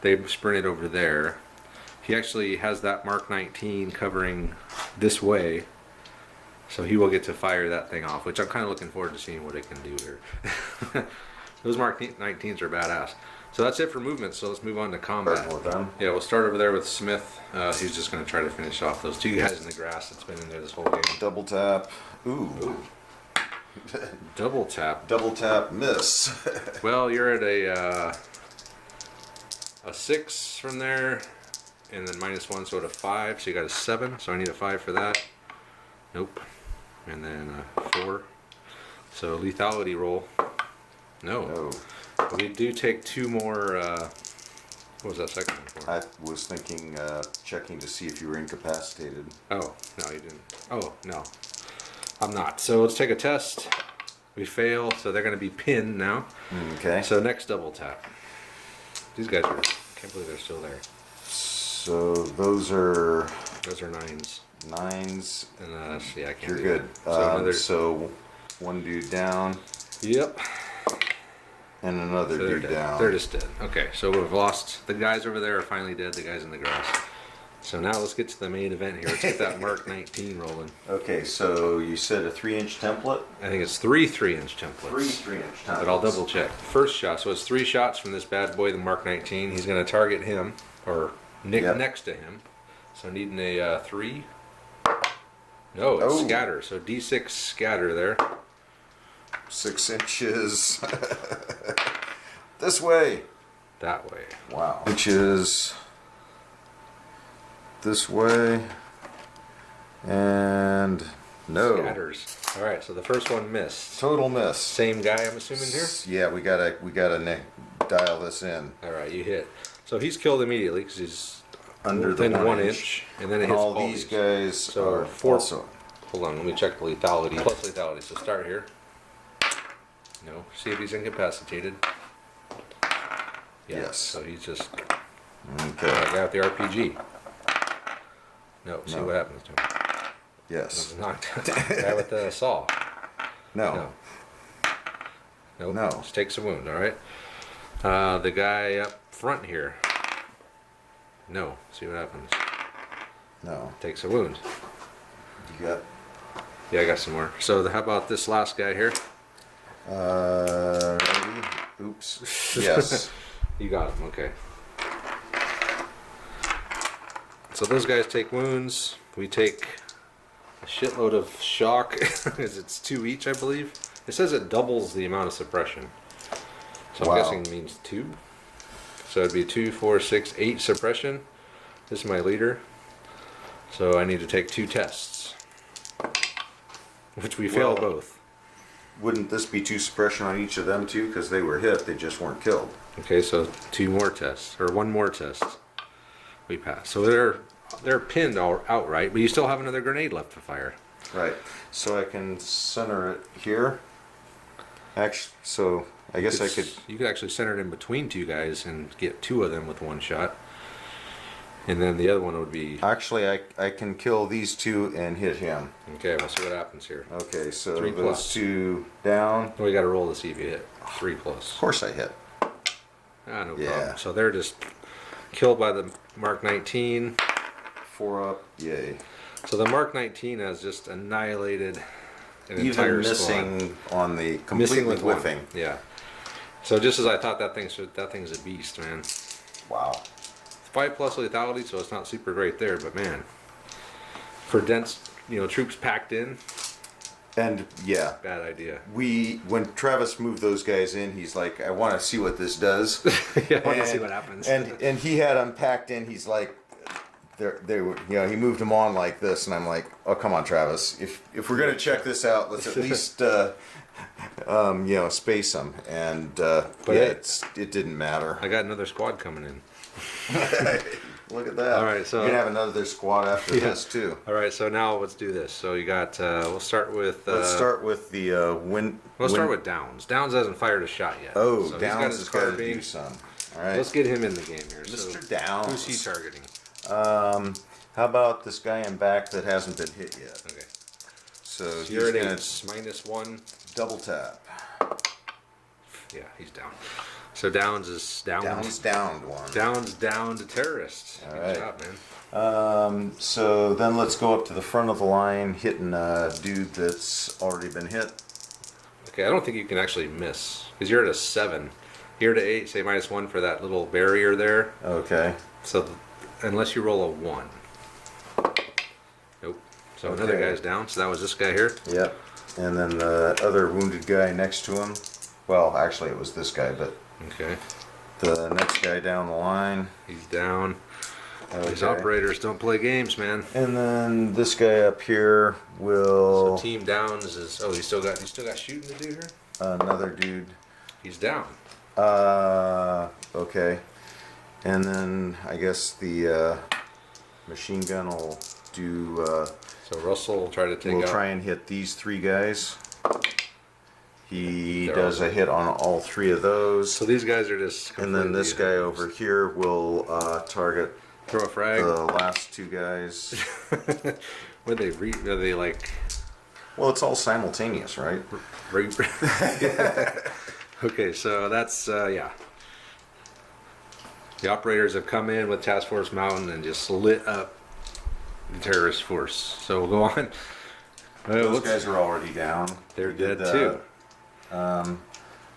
They sprinted over there. He actually has that Mark 19 covering this way, so he will get to fire that thing off. Which I'm kind of looking forward to seeing what it can do here. Those Mark 19s are badass. So that's it for movement. So let's move on to combat. Start with them. Yeah, we'll start over there with Smith. He's just going to try to finish off those 2 guys in the grass that's been in there this whole game. Double tap. Ooh. Double tap. Double tap miss. Well, you're at a 6 from there, and then -1, so at a 5. So you got a 7. So I need a 5 for that. Nope. And then a 4. So lethality roll. No. No. We do take 2 more. What was that second one for? I was thinking, checking to see if you were incapacitated. Oh, no, you didn't. Oh, no. I'm not. So let's take a test. We fail, so they're going to be pinned now. Okay. So next double tap. These guys are, can't believe they're still there. So those are Those are 9s. 9s. And yeah, I can't You're do good. that. So another, So one dude down yep. and another So they're dude dead. down. They're just dead. Okay, so we've lost. The guys over there are finally dead. The guys in the grass. So now let's get to the main event here. Let's get that Mark 19 rolling. Okay, so you said a 3-inch template? I think it's 3 3-inch templates. 3 3-inch templates. But I'll double check. First shot, so it's 3 shots from this bad boy, the Mark 19. He's going to target him, or Yep. next to him. So needing a 3. No, it's Oh. scatter. So D6 scatter there. 6 inches. This way. That way. Wow. Inches. This way. And no. Scatters. All right, so the first one missed. Total miss. Same guy, I'm assuming here. Yeah, we gotta dial this in. All right, you hit. So he's killed immediately because he's Under the within 1 1 inch. inch, and then it And hits all all these guys So are 4. also. Hold on, let me check the lethality. Plus lethality. So start here. No. See if he's incapacitated. Yes. So he's just Okay. guy with the RPG. No. See No. what happens to him. Yes. Knocked out. Guy with the saw. No. No. Nope. No. Just takes a wound. All right. The guy up front here. No. See what happens. No. Takes a wound. You got. Yeah, I got some more. So how about this last guy here? Ready? Oops. Yes. You got him. Okay. So those guys take wounds. We take a shitload of shock. It's 2 each, I believe. It says it doubles the amount of suppression. So Wow. I'm guessing it means 2. So it'd be 2, 4, 6, 8 suppression. This is my leader. So I need to take 2 tests. Which we failed Well, both. Wouldn't this be 2 suppression on each of them too? Because they were hit, they just weren't killed. Okay, so 2 more tests. Or 1 more test. We pass. So they're pinned outright, but you still have another grenade left to fire. Right. So I can center it here. Actually, so I guess I could. You could actually center it in between 2 guys and get 2 of them with 1 shot. And then the other one would be... Actually, I can kill these 2 and hit him. Okay, we'll see what happens here. Okay, so 3 those plus. 2 down. We got to roll to see if you hit. 3 Of plus. course I hit. No Yeah. problem. So they're just killed by the Mark 19. 4 up. Yay. So the Mark 19 has just annihilated an Even entire missing squad. on the Missing completely with 1. whiffing. Yeah. So just as I thought that thing's a beast, man. Wow. 5 plus lethality, so it's not super great there, but man, for dense, troops packed in, And yeah, bad idea. when Travis moved those guys in, he's like, I want to see what this does. Yeah, I want to see what happens. And he had them packed in. He's like, they were, he moved them on like this, and I'm like, oh come on, Travis, if we're gonna check this out, let's at least space them. And it didn't matter. I got another squad coming in. Look at that. All right, so- you're gonna have another squad after this too. All right, so now let's do this. So you got, we'll start with. Let's start with the wind. We'll start with Downs. Downs hasn't fired a shot yet. Oh, so Downs has got to carbine. do some. All right, Let's get him in the game here. Mr. So Downs. who's he targeting? How about this guy in back that hasn't been hit yet? Okay. So So he's you're at gonna 8, -1. double tap. Yeah, he's down. So Downs is down. Downs downed one. Downs down to terrorists. All Good right. job, man. So then let's go up to the front of the line, hitting a dude that's already been hit. Okay, I don't think you can actually miss because you're at a 7. You're at 8. Say -1 for that little barrier there. Okay. So unless you roll a 1. Nope. So another Okay. guy's down. So that was this guy here. Yep. And then the other wounded guy next to him. Well, actually, it was this guy, but Okay. the next guy down the line. He's down. These Okay. operators don't play games, man. And then this guy up here will. So team Downs is. Oh, he's still got shooting to do here. Another dude. He's down. Okay. And then I guess the machine gun will do. So Russell will try to take We'll out. try and hit these 3 guys. He They're does all- a hit on all 3 of those. So these guys are just. And then this guy over here will target Throw a frag. the last 2 guys. Are they like? Well, it's all simultaneous, right? Okay, so that's yeah. The operators have come in with Task Force Mountain and just lit up the terrorist force. So we'll go on. Those guys are already down. They're We did dead too.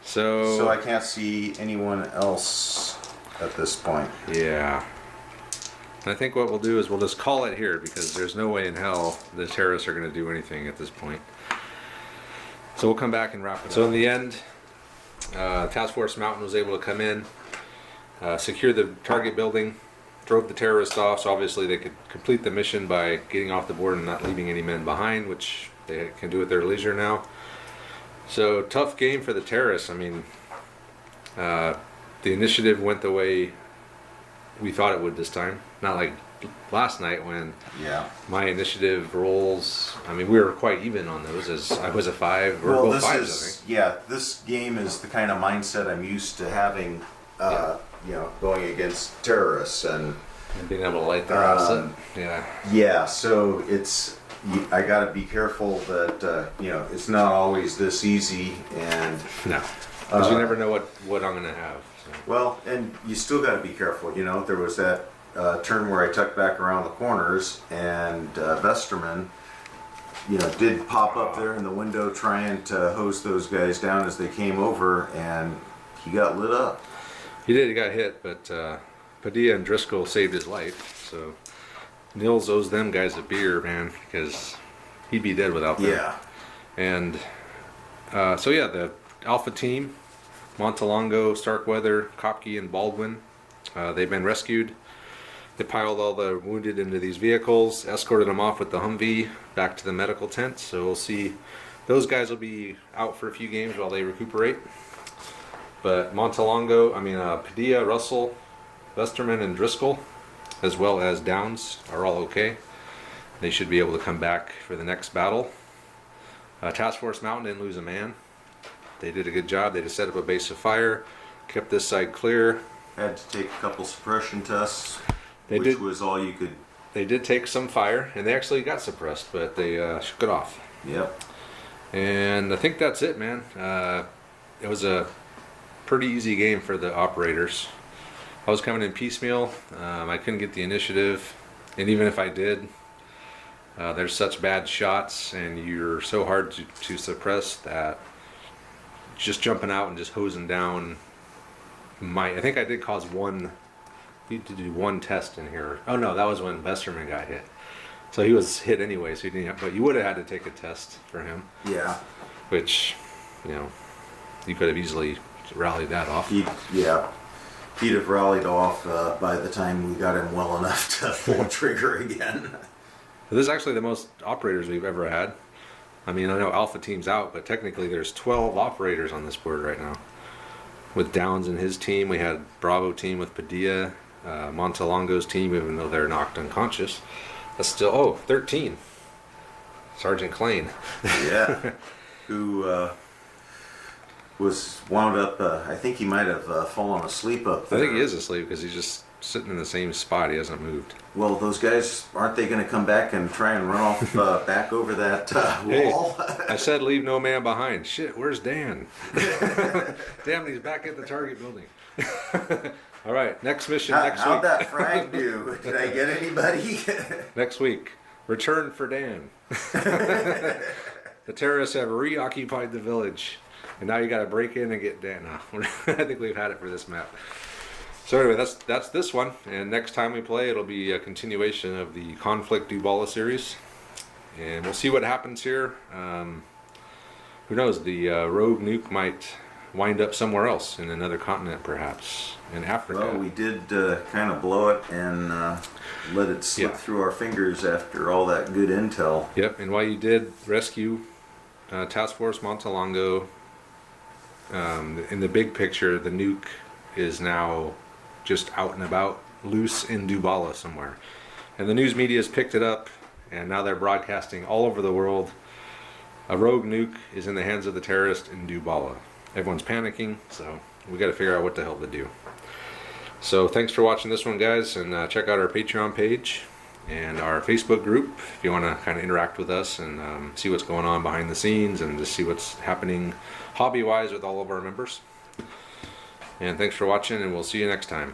So I can't see anyone else at this point. Yeah. And I think what we'll do is we'll just call it here because there's no way in hell the terrorists are going to do anything at this point. So we'll come back and wrap it up. So in the end, Task Force Mountain was able to come in, secure the target building, drove the terrorists off. So obviously they could complete the mission by getting off the board and not leaving any men behind, which they can do at their leisure now. So tough game for the terrorists. I mean, the initiative went the way we thought it would this time. Not like last night when Yeah. my initiative rolls. I mean, we were quite even on those. As I was a 5. We're Well, both this 5s, I is think. yeah. This game is the kind of mindset I'm used to having. You know, going against terrorists and And being able to light their house up. Yeah. yeah. So I got to be careful that you know it's not always this easy and. No. Because you never know what I'm going to have. So. Well, and you still got to be careful. You know, there was that turn where I tucked back around the corners, and Vesterman, you know, did pop up there in the window trying to hose those guys down as they came over, and he got lit up. He did. He got hit, but Padilla and Driscoll saved his life. So Nils owes them guys a beer, man, because he'd be dead without them. Yeah. And so yeah, the Alpha team, Montelongo, Starkweather, Kopke, and Baldwin, they've been rescued. They piled all the wounded into these vehicles, escorted them off with the Humvee back to the medical tent. So we'll see. Those guys will be out for a few games while they recuperate. But Montelongo, Padilla, Russell, Vesterman, and Driscoll, as well as Downs, are all okay. They should be able to come back for the next battle. Task Force Mountain didn't lose a man. They did a good job. They just set up a base of fire, kept this side clear. Had to take a couple suppression tests, They which did. was all you could. They did take some fire, and they actually got suppressed, but they shook it off. Yep. And I think that's it, man. It was a pretty easy game for the operators. I was coming in piecemeal. I couldn't get the initiative, and even if I did, there's such bad shots, and you're so hard to suppress that just jumping out and just hosing down I think I did cause one. We had to do one test in here. Oh no, that was when Vesterman got hit. So he was hit anyway, so he didn't. But you would have had to take a test for him, Yeah. which, you could have easily rallied that off. He'd have rallied off by the time we got him well enough to pull the trigger again. This is actually the most operators we've ever had. I mean, I know Alpha Team's out, but technically there's 12 operators on this board right now. With Downs and his team, we had Bravo team with Padilla, Montelongo's team, even though they're knocked unconscious. That's still, 13. Sergeant Klain. Yeah. Who was wound up, I think he might have fallen asleep up I there. think he is asleep because he's just sitting in the same spot. He hasn't moved. Well, those guys, aren't they going to come back and try and run off back over that wall? I said leave no man behind. Shit, where's Dan? Damn, he's back at the target building. All right, next mission next How'd week. that frag do? Did I get anybody? Next week, return for Dan. The terrorists have reoccupied the village, and now you got to break in and get Dan. No, I think we've had it for this map. So anyway, that's this one, and next time we play, it'll be a continuation of the Conflict Dubalah series, and we'll see what happens here. Who knows? The rogue nuke might wind up somewhere else in another continent, perhaps in Africa. Well, we did kind of blow it and let it slip through our fingers after all that good intel. Yep, and while you did rescue Task Force Montelongo, in the big picture, the nuke is now just out and about, loose in Dubalah somewhere. And the news media has picked it up, and now they're broadcasting all over the world. A rogue nuke is in the hands of the terrorists in Dubalah. Everyone's panicking, so we got to figure out what the hell to do. So thanks for watching this one, guys, and check out our Patreon page and our Facebook group if you want to kind of interact with us and see what's going on behind the scenes and just see what's happening hobby-wise with all of our members. And thanks for watching, and we'll see you next time.